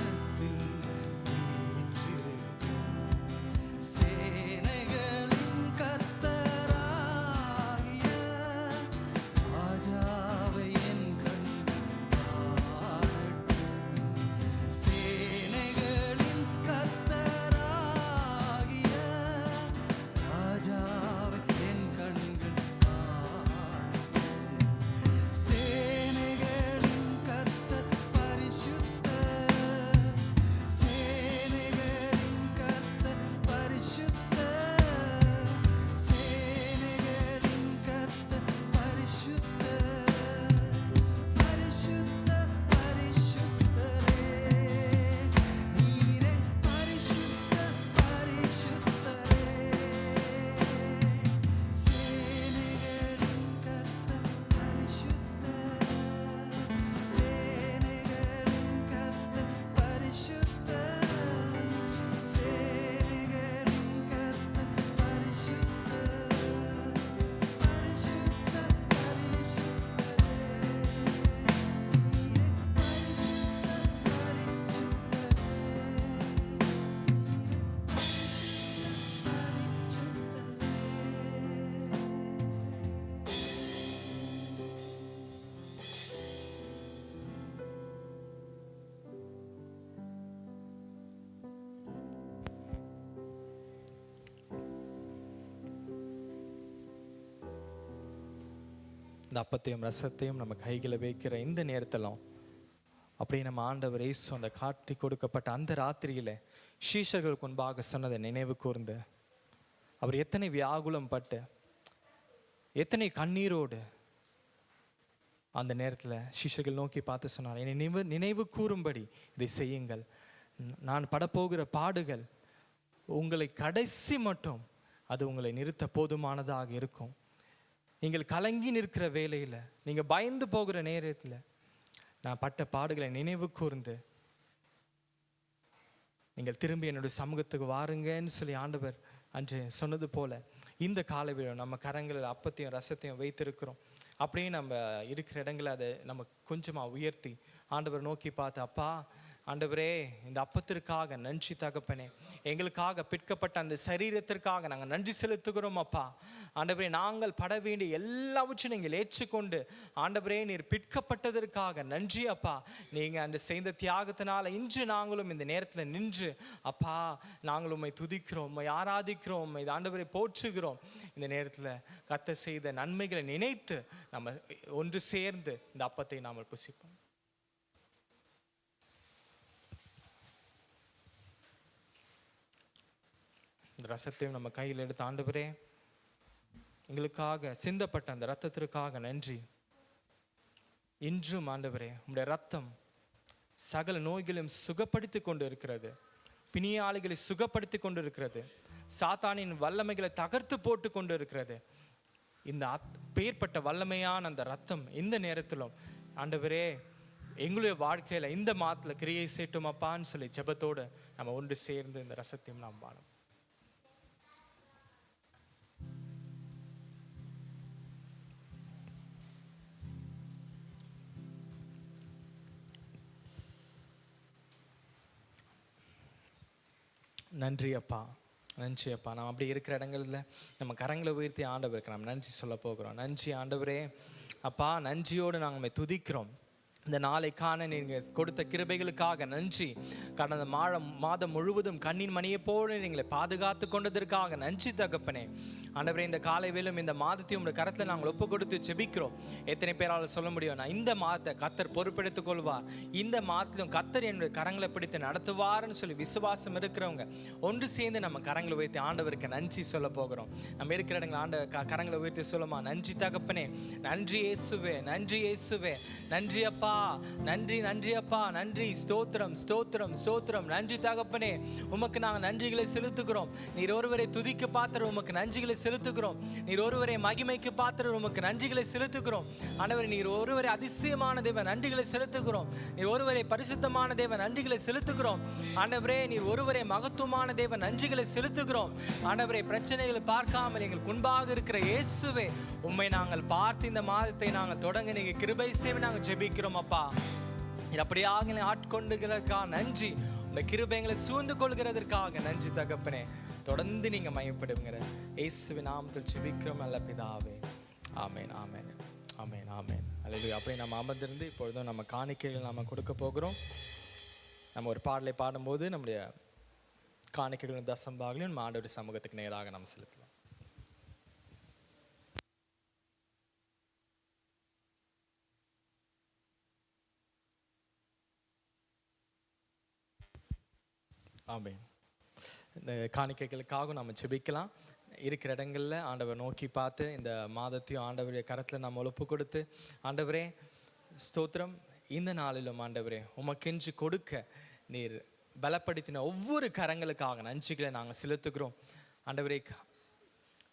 Speaker 2: சேனைகளின் கர்த்தராகிய ராஜாவை என் கண் காணட்டும். சேனைகளின் கர்த்தராகிய ராஜாவை என் கண்கள் காணட்டும். சேனைகளின் கர்த்தர்
Speaker 1: இந்த அப்பத்தையும் ரசத்தையும் நம்ம கைகளை வைக்கிற இந்த நேரத்திலும் அப்படியே நம்ம ஆண்டவர் இயேசு அந்த காட்டி கொடுக்கப்பட்ட அந்த ராத்திரியில சீஷர்களுக்கு முன்பாக சொன்னதை நினைவு கூர்ந்து, அவர் எத்தனை வியாகுலம் பட்டு எத்தனை கண்ணீரோடு அந்த நேரத்தில் சீஷர்கள் நோக்கி பார்த்து சொன்னார், என்னை நினைவு கூறும்படி இதை செய்யுங்கள். நான் படப்போகிற பாடுகள் உங்களை கடைசி மட்டும் அது உங்களை நிறுத்த போதுமானதாக இருக்கும். நீங்கள் கலங்கி நிற்கிற வேளையில், நீங்கள் பயந்து போகிற நேரத்தில் நான் பட்ட பாடுகளை நினைவு கூர்ந்து நீங்கள் திரும்பி என்னுடைய சமூகத்துக்கு வாருங்கன்னு சொல்லி ஆண்டவர் அன்று சொன்னது போல இந்த காலை வேளை நம்ம கரங்களில் அப்பத்தையும் ரசத்தையும் வைத்திருக்கிறோம். அப்படியே நம்ம இருக்கிற இடங்களை அதை நம்ம கொஞ்சமாக உயர்த்தி ஆண்டவர் நோக்கி பார்த்து, அப்பா ஆண்டவரே இந்த அப்பத்திற்காக நன்றி தகப்பனே, எங்களுக்காக பிற்கப்பட்ட அந்த சரீரத்திற்காக நாங்கள் நன்றி செலுத்துகிறோம் அப்பா. ஆண்டவரே நாங்கள் பட வேண்டிய எல்லாவற்றையும் நீங்கள் ஏற்றுக்கொண்டு ஆண்டவரே நீர் பிற்கப்பட்டதற்காக நன்றி அப்பா. நீங்கள் அந்த செய்த தியாகத்தினால இன்று நாங்களும் இந்த நேரத்தில் நின்று அப்பா நாங்கள் உம்மை துதிக்கிறோம், உம்மை ஆராதிக்கிறோம், உம்மை ஆண்டவரை போற்றுகிறோம். இந்த நேரத்தில் கர்த்தர் செய்த நன்மைகளை நினைத்து நம்ம ஒன்று சேர்ந்து இந்த அப்பத்தை நாம் புசிப்போம். இந்த ரசத்தையும் நம்ம கையில் எடுத்து, ஆண்டவரே எங்களுக்காக சிந்தப்பட்ட அந்த இரத்தத்திற்காக நன்றி. இன்றும் ஆண்டவரே உம்முடைய இரத்தம் சகல நோய்களையும் சுகப்படுத்தி கொண்டு இருக்கிறது, பிணியாளிகளை சுகப்படுத்தி கொண்டு இருக்கிறது, சாத்தானின் வல்லமைகளை தகர்த்து போட்டு கொண்டு இருக்கிறது. இந்த பேர்பட்ட வல்லமையான அந்த ரத்தம் இந்த நேரத்திலும் ஆண்டவரே எங்களுடைய வாழ்க்கையில இந்த மாதத்துல கிரியை செய்யட்டும் அப்பான்னு சொல்லி ஜெபத்தோடு நம்ம ஒன்று சேர்ந்து இந்த ரசத்தையும் நாம் வாழும். நன்றி அப்பா, நன்றி அப்பா. நாம் அப்படி இருக்கிற இடங்கள்ல நம்ம கரங்களை உயர்த்தி ஆண்டவருக்கு நாம் நன்றி சொல்ல போகிறோம். நன்றி ஆண்டவரே அப்பா, நன்றியோடு நாங்கள் துதிக்கிறோம். இந்த நாளைக்கான நீங்கள் கொடுத்த கிருபைகளுக்காக நன்றி. கடந்த மாதம் முழுவதும் கண்ணின் மணியை போல நீங்களை பாதுகாத்து கொண்டதற்காக நன்றி தகப்பனே. ஆண்டவரே இந்த காலை வேலும் இந்த மாதத்தையும் உங்களுடைய கரத்தில் நாங்கள் ஒப்பு கொடுத்து ஜெபிக்கிறோம். எத்தனை பேரால் சொல்ல முடியும், நான் இந்த மாதத்தை கர்த்தர் பொறுப்பெடுத்துக் கொள்வார், இந்த மாதத்திலும் கர்த்தர் என்னுடைய கரங்களை பிடித்து நடத்துவார்னு சொல்லி விசுவாசம் இருக்கிறவங்க ஒன்று சேர்ந்து நம்ம கரங்களை உயர்த்தி ஆண்டவருக்கு நன்றி சொல்ல போகிறோம். நம்ம இருக்கிற இடங்கள் கரங்களை உயர்த்தி சொல்லுமா, நன்றி தகப்பனே, நன்றி இயேசுவே, நன்றி இயேசுவே, நன்றி அப்பா, நன்றி நன்றி அப்பா, நன்றி, ஸ்தோத்திரம் ஸ்தோத்திரம் ஸ்தோத்திரம். நன்றி தகப்பனே, உமக்கு நாங்கள் நன்றிகளை செலுத்துகிறோம். நீர் ஒருவரை துதிக்க பாத்திர உமக்கு நன்றிகளை செலுத்துகிறோம். நீர் ஒருவரை மகிமைக்கு பாத்திர உமக்கு நன்றிகளை செலுத்துகிறோம். ஆண்டவரே நீர் ஒருவரை அதிசயமான தேவன் நன்றிகளை செலுத்துகிறோம். நீர் ஒருவரை பரிசுத்தமான தேவன் நன்றிகளை செலுத்துகிறோம். ஆண்டவரே நீர் ஒருவரை மகத்துவமான தேவன் நன்றிகளை செலுத்துகிறோம். ஆண்டவரே பிரச்சனைகளை பார்க்காமல் எங்களுக்கு முன்பாக இருக்கிற இயேசுவே, உம்மை நாங்கள் பார்த்து இந்த மாதத்தை நாங்கள் தொடங்க நீங்க கிருபை செய்ய நாங்கள் ஜெபிக்கிறோம் அப்பா. அப்படியாக ஆட்கொண்டுகிறதுக்காக நன்றி. உங்க கிருபைகளை சூழ்ந்து கொள்கிறதற்காக நன்றி தகப்பனே. தொடர்ந்து நீங்க மயப்படுங்கிற இயேசுவின் நாமத்தில் ஜெபிக்கிறோம் நல்ல பிதாவே. ஆமேன் ஆமேன் ஆமேன் ஆமேன். அல்லேலூயா. அப்படியே நம்ம அமர்ந்திருந்து இப்பொழுதும் நம்ம காணிக்கைகள் நாம கொடுக்க போகிறோம். நம்ம ஒரு பாடலை பாடும்போது நம்முடைய காணிக்கைகளும் தசம்பாகலையும் நம்ம ஆண்டவருடைய சமூகத்துக்கு நேராக நம்ம செலுத்தலாம். ஆமேன். இந்த காணிக்கைகளுக்காக நம்ம ஜெபிக்கலாம். இருக்கிற இடங்களில் ஆண்டவர் நோக்கி பார்த்து இந்த மாதத்தையும் ஆண்டவருடைய கரத்தில் நம்ம ஒப்பு கொடுத்து, ஆண்டவரே ஸ்தோத்திரம், இந்த நாளிலும் ஆண்டவரே உமக்கென்று கொடுக்க நீர் பலப்படுத்தின ஒவ்வொரு கரங்களுக்காக நன்றிகளை நாங்கள் செலுத்துகிறோம். ஆண்டவரே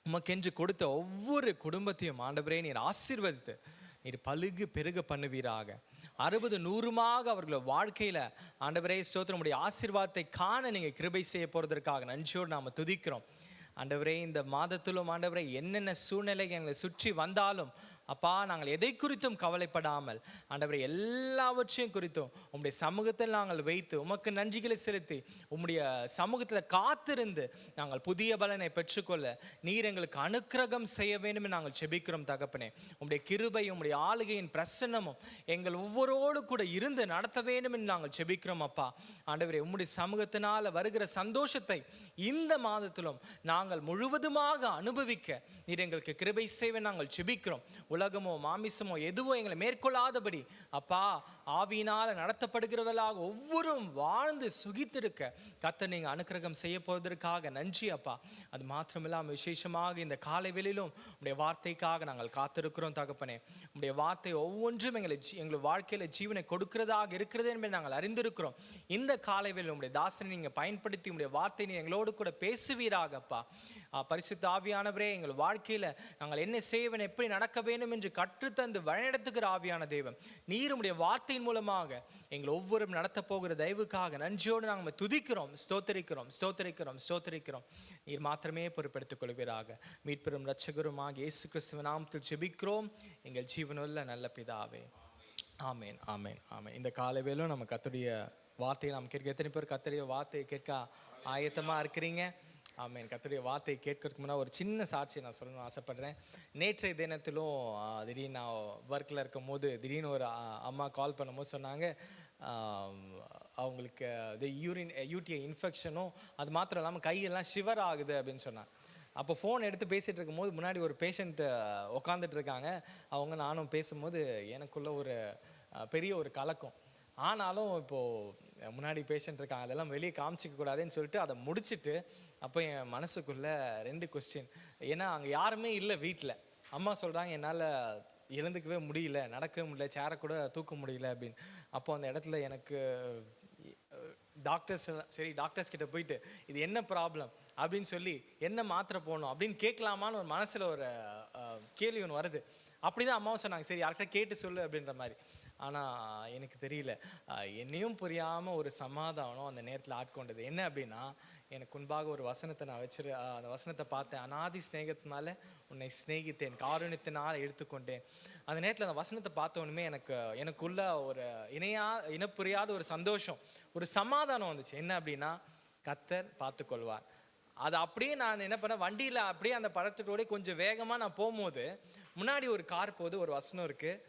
Speaker 1: உமக்கென்று கொடுத்த ஒவ்வொரு குடும்பத்தையும் ஆண்டவரே நீர் ஆசீர்வதித்து நீர் பலுகு பெருக பண்ணுவீராக. 60-100 அவர்களோட வாழ்க்கையில ஆண்டவரே ஸ்தோத்திரம், உடைய ஆசீர்வாதத்தை காண நீங்க கிருபை செய்ய போறதற்காக நன்றியோடு நாம துதிக்கிறோம். ஆண்டவரே இந்த மாதத்திலும் ஆண்டவரே என்னென்ன சூழ்நிலை எங்களை சுற்றி வந்தாலும் அப்பா, நாங்கள் எதை குறித்தும் கவலைப்படாமல் ஆண்டவரே எல்லாவற்றையும் குறித்தும் உம்முடைய சமூகத்தில் நாங்கள் வைத்து உமக்கு நன்றிகளை செலுத்தி உம்முடைய சமூகத்தில் காத்திருந்து நாங்கள் புதிய பலனை பெற்றுக்கொள்ள நீர் எங்களுக்கு அனுக்கிரகம் செய்ய வேண்டும் என்று நாங்கள் ஜெபிக்கிறோம் தகப்பனே. உம்முடைய கிருபையும் உம்முடைய ஆளுகையின் பிரசன்னமும் எங்கள் ஒவ்வொருவோடு கூட இருந்து நடத்த வேண்டும் என்று நாங்கள் ஜெபிக்கிறோம் அப்பா. ஆண்டவரே உம்முடைய சமூகத்தினால் வருகிற சந்தோஷத்தை இந்த மாதத்திலும் நாங்கள் முழுவதுமாக அனுபவிக்க நீர் எங்களுக்கு கிருபை செய்ய நாங்கள் ஜெபிக்கிறோம். உலகமோ மாமிசமோ எதுவோ எங்களை மேற்கொள்ளாதபடி அப்பா, ஆவியினால் நடத்தப்படுகிறவர்களாக ஒவ்வொரும் வாழ்ந்து சுகித்திருக்க கர்த்தர் நீங்க அனுக்கிரகம் செய்ய போவதற்காக நன்றி அப்பா. அது மாத்திரமில்லாமல் விசேஷமாக இந்த காலை வேளையிலும் உடைய வார்த்தைக்காக நாங்கள் காத்திருக்கிறோம் தகப்பனே. உடைய வார்த்தை ஒவ்வொன்றும் எங்கள் வாழ்க்கையில ஜீவனை கொடுக்கிறதாக இருக்கிறது என்பதை நாங்கள் அறிந்திருக்கிறோம். இந்த காலை வேளையில் உடைய தாசனை நீங்க பயன்படுத்தி உடைய வார்த்தை நீ எங்களோடு கூட பேசுவீராக அப்பா. பரிசுத்த ஆவியானவரே, எங்கள் வாழ்க்கையில நாங்கள் என்ன செய்வேன், எப்படி நடக்க வேண்டும் என்று கற்றுத்தந்து வழிநடத்துகிற ஆவியான தெய்வம் நீர் உடைய வார்த்தையின் மூலமாக எங்கள் ஒவ்வொரும் நடத்த போகிற தயவுக்காக நன்றியோடு நாங்கள் துதிக்கிறோம், ஸ்தோத்தரிக்கிறோம் ஸ்தோத்தரிக்கிறோம் ஸ்தோத்தரிக்கிறோம். நீர் மாத்திரமே பொறுப்பெடுத்துக் கொள்வீராக. மீட்பெரும் இரட்சகருமாக இயேசு கிறிஸ்துவின் நாமத்தில் ஜெபிக்கிறோம் எங்கள் ஜீவனுள்ள நல்ல பிதாவே. ஆமேன் ஆமேன் ஆமேன். இந்த காலை வேளையிலும் நம்ம கர்த்தருடைய வார்த்தையை நாம் கேட்க, எத்தனை பேர் கர்த்தருடைய வார்த்தையை கேட்க ஆயத்தமா இருக்கிறீங்க? ஆமேன். கர்த்தருடைய வார்த்தையை கேட்கறதுக்கு முன்னாடி ஒரு சின்ன சாட்சியை நான் சொல்லணும்னு ஆசைப்படுறேன். நேற்றைய தினத்திலும் திடீர்னு நான் ஒர்க்கில் இருக்கும் போது திடீர்னு ஒரு அம்மா கால் பண்ணும்போது சொன்னாங்க, அவங்களுக்கு யூடிஐ இன்ஃபெக்ஷனும் அது மாத்திரம் இல்லாமல் கையெல்லாம் ஷிவர் ஆகுது அப்படின்னு சொன்னாங்க. அப்போ ஃபோன் எடுத்து பேசிகிட்டு இருக்கும்போது முன்னாடி ஒரு பேஷண்ட் உட்காந்துட்டு இருக்காங்க. நானும் பேசும்போது எனக்குள்ள ஒரு பெரிய ஒரு கலக்கம். ஆனாலும் இப்போது முன்னாடி பேஷண்ட் இருக்காங்க, அதெல்லாம் வெளியே காமிச்சிக்க கூடாதுன்னு சொல்லிட்டு அதை முடிச்சுட்டு அப்போ என் மனசுக்குள்ளே 2 கொஸ்டின். ஏன்னா அங்கே யாருமே இல்லை வீட்டில். அம்மா சொல்கிறாங்க என்னால் எழுந்துக்கவே முடியல, நடக்கவே முடியல, சேரை கூட தூக்க முடியல அப்படின்னு. அப்போ அந்த இடத்துல எனக்கு டாக்டர்ஸ் கிட்ட போயிட்டு இது என்ன ப்ராப்ளம் அப்படின்னு சொல்லி என்ன மாத்திரை போடணும் அப்படின்னு கேட்கலாமான்னு ஒரு மனசில் ஒரு கேள்வி ஒன்று வருது. அப்படி தான் அம்மாவும் சொன்னாங்க, சரி யார்கிட்ட கேட்டு சொல்லு அப்படின்ற மாதிரி. ஆனால் எனக்கு தெரியல, என்னையும் புரியாமல் ஒரு சமாதானம் அந்த நேரத்தில் ஆட்கொண்டது. என்ன அப்படின்னா, எனக்கு முன்பாக ஒரு வசனத்தை நான் அந்த வசனத்தை பார்த்தேன். அநாதி ஸ்நேகத்தினால உன்னை சிநேகித்தேன், காருண்யத்தினால் எடுத்துக்கொண்டேன். அந்த நேரத்தில் அந்த வசனத்தை பார்த்தோன்னுமே எனக்குள்ள ஒரு இனப்புரியாத ஒரு சந்தோஷம், ஒரு சமாதானம் வந்துச்சு. என்ன அப்படின்னா, கர்த்தர் பார்த்துக்கொள்வார். அது அப்படியே நான் என்ன பண்ணேன், வண்டியில் அப்படியே அந்த படத்தோட கொஞ்சம் வேகமாக நான் போகும்போது முன்னாடி ஒரு கார் போகுது, ஒரு வசனம் இருக்குது,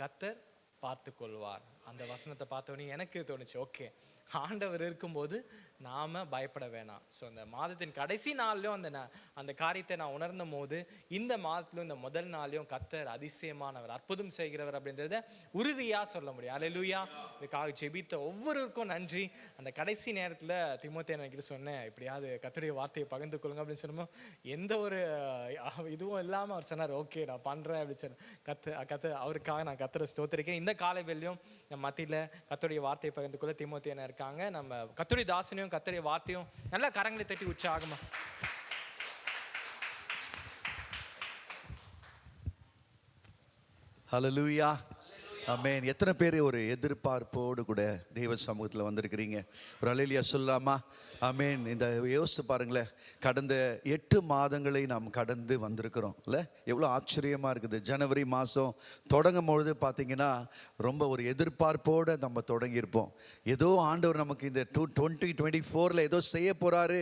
Speaker 1: கர்த்தர் பார்த்துக்கொள்வார். அந்த வசனத்தை பார்த்தோன்னே எனக்கு தோணுச்சு, ஓகே, ஆண்டவர் இருக்கும்போது நாம் பயப்பட வேணாம். ஸோ அந்த மாதத்தின் கடைசி நாள்லையும் அந்த காரியத்தை நான் உணர்ந்த போது, இந்த மாதத்துலையும் இந்த முதல் நாள்லையும் கர்த்தர் அதிசயமானவர், அற்புதம் செய்கிறவர் அப்படின்றத உறுதியாக சொல்ல முடியும். அல்லேலூயா. இதுக்காக ஜெபித்த ஒவ்வொருவருக்கும் நன்றி. அந்த கடைசி நேரத்தில் தீமோத்தேயுக்கு சொன்னேன், எப்படியாவது கர்த்தருடைய வார்த்தையை பகிர்ந்து கொள்ளுங்க அப்படின்னு சொல்லும்போது எந்த ஒரு இதுவும் இல்லாமல் அவர் சொன்னார், ஓகே நான் பண்ணுறேன் அப்படின்னு சொன்னேன். அவருக்காக நான் கர்த்தரை ஸ்தோத்திரிக்கிறேன். இந்த காலை வேளையிலும் நம்ம மத்தியில் கர்த்தருடைய வார்த்தையை பகிர்ந்து கொள்ள தீமோத்தேயன் இருக்காங்க. நம்ம கர்த்தருடைய தாசனையும் கர்த்தருடைய வார்த்தையும் நல்லா கரங்களை தட்டி உற்சாகமா.
Speaker 3: ஹல்லேலூயா, ஆமென். எத்தனை பேர் ஒரு எதிர்பார்ப்போடு கூட தெய்வ சமூகத்தில் வந்திருக்கிறீங்க? ஒரு அல்லேலூயா சொல்லலாமா? ஆமென். இந்த யோசித்து பாருங்களேன், கடந்த 8 மாதங்களை நாம் கடந்து வந்திருக்கிறோம் இல்லை? எவ்வளோ ஆச்சரியமாக இருக்குது. ஜனவரி மாதம் தொடங்கும் பொழுது பார்த்தீங்கன்னா ரொம்ப ஒரு எதிர்பார்ப்போடு நம்ம தொடங்கியிருப்போம். ஏதோ ஆண்டவர் நமக்கு இந்த 2024 ஏதோ செய்ய போகிறாரு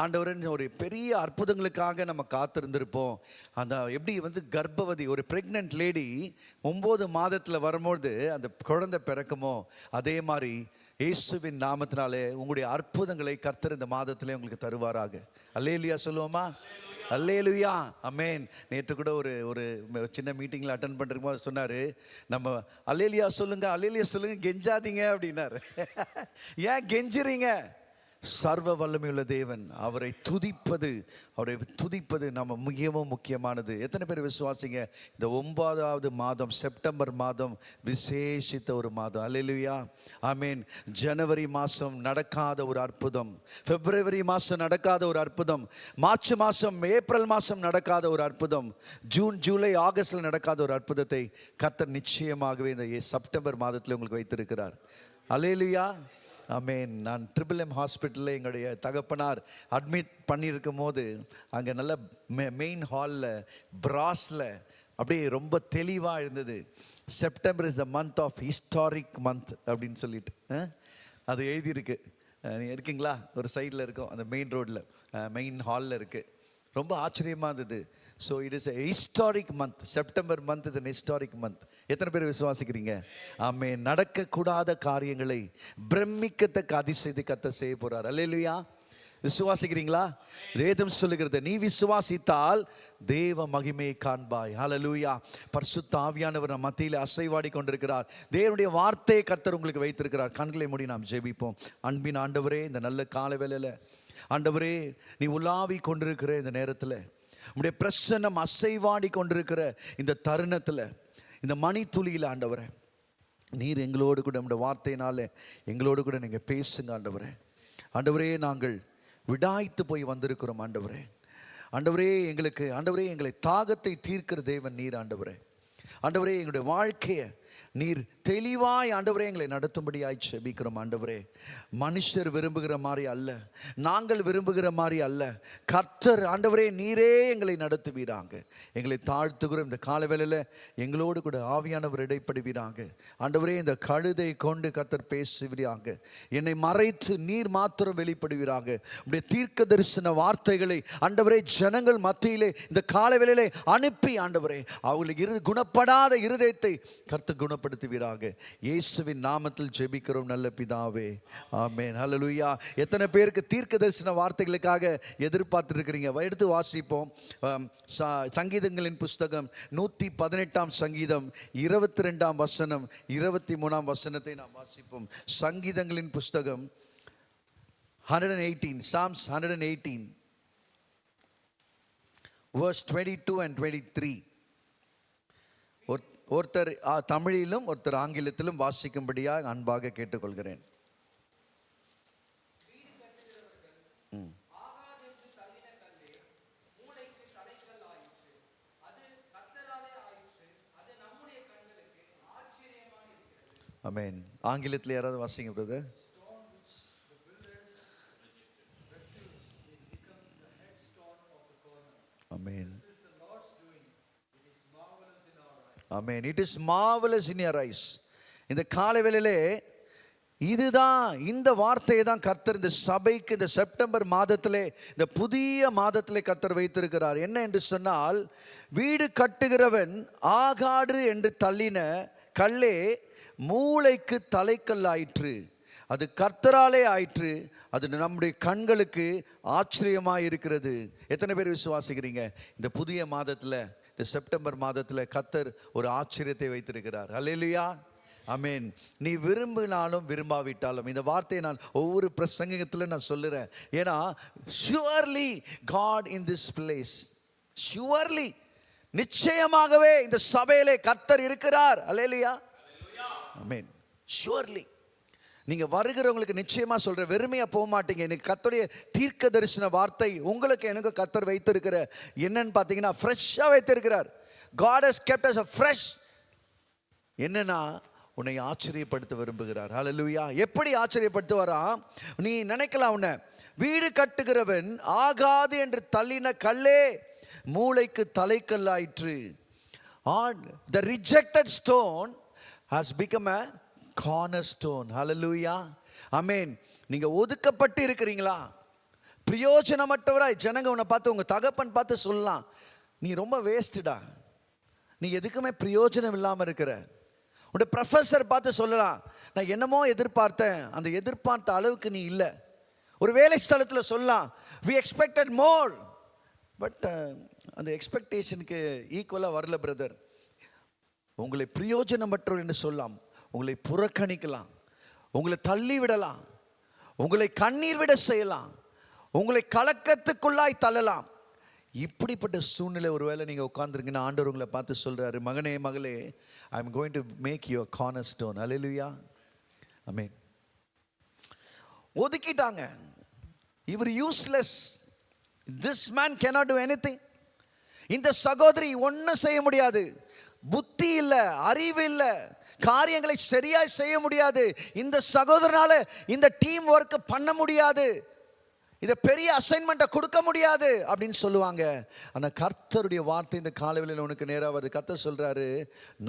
Speaker 3: ஆண்டவர்னு ஒரு பெரிய அற்புதங்களுக்காக நம்ம காத்திருந்திருப்போம். அந்த எப்படி கர்ப்பவதி ஒரு ப்ரெக்னென்ட் லேடி 9 மாதத்தில் வரும்போது அந்த குழந்தை பிறக்குமோ, அதே மாதிரி இயேசுவின் நாமத்தினாலே உங்களுடைய அற்புதங்களை கர்த்தர் இந்த மாதத்திலே உங்களுக்கு தருவாராக. அல்லேலூயா சொல்லுவோமா? அல்லேலூயா, ஆமென். நேற்று கூட ஒரு சின்ன மீட்டிங்கில் அட்டன் பண்ணிருக்கும்போது சொன்னார், நம்ம அல்லேலூயா சொல்லுங்க கெஞ்சாதீங்க அப்படின்னாரு. ஏன் கெஞ்சுறீங்க? சர்வ வல்லமையுள்ள தேவன், அவரை துதிப்பது நம்ம மிகவும் முக்கியமானது. எத்தனை பேர் விசுவாசிங்க? இந்த 9வது மாதம், செப்டம்பர் மாதம் விசேஷித்த ஒரு மாதம். அல்லேலூயா, ஆமென். ஜனவரி மாதம் நடக்காத ஒரு அற்புதம், பிப்ரவரி மாதம் நடக்காத ஒரு அற்புதம், மார்ச் மாதம் ஏப்ரல் மாதம் நடக்காத ஒரு அற்புதம், ஜூன் ஜூலை ஆகஸ்டில் நடக்காத ஒரு அற்புதத்தை கர்த்தர் நிச்சயமாகவே இந்த செப்டம்பர் மாதத்தில் உங்களுக்கு வைத்திருக்கிறார். அல்லேலூயா, ஆமென். நான் MMM ஹாஸ்பிட்டலில் எங்களுடைய தகப்பனார் அட்மிட் பண்ணியிருக்கும் போது அங்கே நல்ல மெயின் ஹாலில் பிராஸில் அப்படியே ரொம்ப தெளிவாக இருந்தது, September is the month of historic month அப்படின்னு சொல்லிட்டு அது எழுதியிருக்கு. இருக்கீங்களா? ஒரு சைடில் இருக்கும், அந்த மெயின் ரோட்டில் மெயின் ஹாலில் இருக்குது. ரொம்ப ஆச்சரியமாக இருந்தது. So it is a historic month. September month is an historic month. எத்தனை பேர் விசுவாசிக்கிறீங்க? ஆமென். நடக்கக்கூடாத காரியங்களை பிரமிக்கத்தக்க அதிசயத்தை கர்த்தர் செய்ய போறார். அல்லேலூயா, விசுவாசிக்கிறீங்களா? வேதம் சொல்லுகிறது, நீ விசுவாசித்தால் தேவ மகிமையை காண்பாய். ஹல்லேலூயா. பரிசுத்த ஆவியானவர் நம் மத்தியில் அசைவாடி கொண்டிருக்கிறார். தேவனுடைய வார்த்தையை கர்த்தர் உங்களுக்கு வைத்திருக்கிறார். கண்களை மூடி நாம் ஜெபிப்போம். அன்பின் ஆண்டவரே, இந்த நல்ல காலை வேளையில ஆண்டவரே, நீ உலாவி கொண்டிருக்கிற இந்த நேரத்தில், உம்முடைய பிரசன்னம் அசைவாடி கொண்டிருக்கிற இந்த தருணத்தில், இந்த மணி துளியில் ஆண்டவரே, நீர் எங்களோடு கூட நம்முடைய வார்த்தையினால எங்களோடு கூட நீங்கள் பேசுங்க ஆண்டவரே. ஆண்டவரே, நாங்கள் விடாய்த்து போய் வந்திருக்கிறோம் ஆண்டவரே. ஆண்டவரே, எங்களை தாகத்தை தீர்க்கிற தேவன் நீர் ஆண்டவரே. ஆண்டவரே, எங்களுடைய வாழ்க்கையை நீர் தெளிவாய் ஆண்டவரே எங்களை நடத்தும்படியாய் செபிக்கிறோம் ஆண்டவரே. மனுஷர் விரும்புகிற மாதிரி அல்ல, நாங்கள் விரும்புகிற மாதிரி அல்ல, கர்த்தர் ஆண்டவரே நீரே எங்களை நடத்துவீராங்க. எங்களை தாழ்த்துகிறோம். இந்த காலவேளையில் எங்களோடு கூட ஆவியானவர் இடைப்படுவீராங்க ஆண்டவரே. இந்த கழுதை கொண்டு கர்த்தர் பேசுவீராங்க. என்னை மறைத்து நீர் மாத்திரம் வெளிப்படுவீராங்க. உடைய தீர்க்க தரிசன வார்த்தைகளை ஆண்டவரே ஜனங்கள் மத்தியிலே இந்த காலவேளையிலே அனுப்பி ஆண்டவரே அவர்களுக்கு குணப்படாத இருதயத்தை கர்த்தர் குணப்படுத்துவீராக. இயேசுவின் நாமத்தில் ஜெபிக்கிறோம் நல்ல பிதாவே, ஆமென். ஹல்லேலூயா. எத்தனை பேருக்கு தீர்க்க தரிசன வார்த்தைகளுக்காக எதிர்பார்த்து இருக்கிறீங்க? எடுத்து வாசிப்போம். சங்கீதங்களின் புஸ்தகம் 118 சங்கீதம் 22 வசனம் 23 வசனத்தை நாம் வாசிப்போம். சங்கீதங்களின் புஸ்தகம் 118, Psalms 118 verse 22 and 23. ஒருத்தர் தமிழிலும் ஒருத்தர் ஆங்கிலத்திலும் வாசிக்கும்படியாக அன்பாக கேட்டுக்கொள்கிறேன். ஆமென். ஆங்கிலத்தில் யாராவது வாசிங்க brother. Amen. Amen. It is marvelous in your eyes. இந்த காலை வேளையிலே இதுதான், இந்த வார்த்தையை தான் கர்த்தர் இந்த சபைக்கு இந்த செப்டம்பர் மாதத்திலே, இந்த புதிய மாதத்திலே கர்த்தர் வைத்திருக்கிறார். என்ன என்று சொன்னால், வீடு கட்டுகிறவன் ஆகாடு என்று தள்ளின கல்லே மூளைக்கு தலைக்கல் ஆயிற்று, அது கர்த்தராலே ஆயிற்று, அது நம்முடைய கண்களுக்கு ஆச்சரியமாக இருக்கிறது. எத்தனை பேர் விசுவாசிக்கிறீங்க? இந்த புதிய மாதத்தில், இந்த செப்டம்பர் மாதத்தில் கர்த்தர் ஒரு ஆச்சரியத்தை வைத்திருக்கிறார். அல்லேலூயா, ஆமென். நீ விரும்பினாலும் விரும்பாவிட்டாலும் இந்த வார்த்தையை நான் ஒவ்வொரு பிரசங்கத்திலும் நான் சொல்லுறேன். ஏன்னா surely God in this place, surely, நிச்சயமாகவே இந்த சபையிலே கர்த்தர் இருக்கிறார். அல்லேலூயா, ஆமென். ஷுவர்லி நீங்கள் வருகிறவங்களுக்கு நிச்சயமாக சொல்கிறேன், வெறுமையாக போக மாட்டீங்க. இன்னைக்கு கர்த்தருடைய தீர்க்க தரிசன வார்த்தை உங்களுக்கு எனக்கு கர்த்தர் வைத்திருக்கிற என்னன்னு பார்த்தீங்கன்னா ஃப்ரெஷ்ஷாக வைத்திருக்கிறார். God has kept us fresh. என்னன்னா உன்னை ஆச்சரியப்படுத்த விரும்புகிறார். ஹல்லேலூயா. எப்படி ஆச்சரியப்படுத்துவாரா? நீ நினைக்கலாம், உன்னை வீடு கட்டுகிறவன் ஆகாது என்று தள்ளின கல்லே மூளைக்கு தலைக்கல்லாயிற்று. The rejected stone has become a cornerstone. Hallelujah. Amen. நீங்க ஒதுக்கப்பட்டு இருக்கிறீங்களா? பிரயோஜனமற்றவராய் ஜனங்க உன்னை பார்த்து, உங்க தகப்பன் பார்த்து சொல்லலாம், நீ ரொம்ப வேஸ்டடா, நீ எதுக்குமே பிரயோஜனம் இல்லாமல் இருக்கிற. உன்னுடைய ப்ரொஃபஸர் பார்த்து சொல்லலாம், நான் என்னமோ எதிர்பார்த்தேன், அந்த எதிர்பார்த்த அளவுக்கு நீ இல்லை. ஒரு வேலை ஸ்தலத்தில் சொல்லலாம், we expected more, பட் அந்த எக்ஸ்பெக்டேஷனுக்கு ஈக்குவலாக வரல பிரதர். உங்களை பிரயோஜனமற்றவர் என்று சொல்லலாம், உங்களை புறக்கணிக்கலாம், உங்களை தள்ளி விடலாம், உங்களை கண்ணீர் விட செய்யலாம், உங்களை கலக்கத்துக்குள்ளாய் தள்ளலாம். இப்படிப்பட்ட சூழ்நிலை ஒருவேளை நீங்கள் உட்கார்ந்துருக்கீங்கன்னா ஆண்டவர் உங்களை பார்த்து சொல்கிறாரு, மகனே மகளே, I am going to make your corner stone. Alleluia, amen. ஒதுக்கிட்டாங்க, இவர் useless, this man cannot do anything. இந்த சகோதரி ஒன்றும் செய்ய முடியாது, புத்தி இல்லை, அறிவு இல்லை, காரியங்களை சரியாய் செய்ய முடியாது, இந்த சகோதரனால இந்த டீம் ஒர்க் பண்ண முடியாது, இதை பெரிய அசைன்மெண்ட்டை கொடுக்க முடியாது அப்படின்னு சொல்லுவாங்க. ஆனால் கர்த்தருடைய வார்த்தை இந்த காலையில் உனக்கு நேராக வருது. கர்த்தர் சொல்றாரு,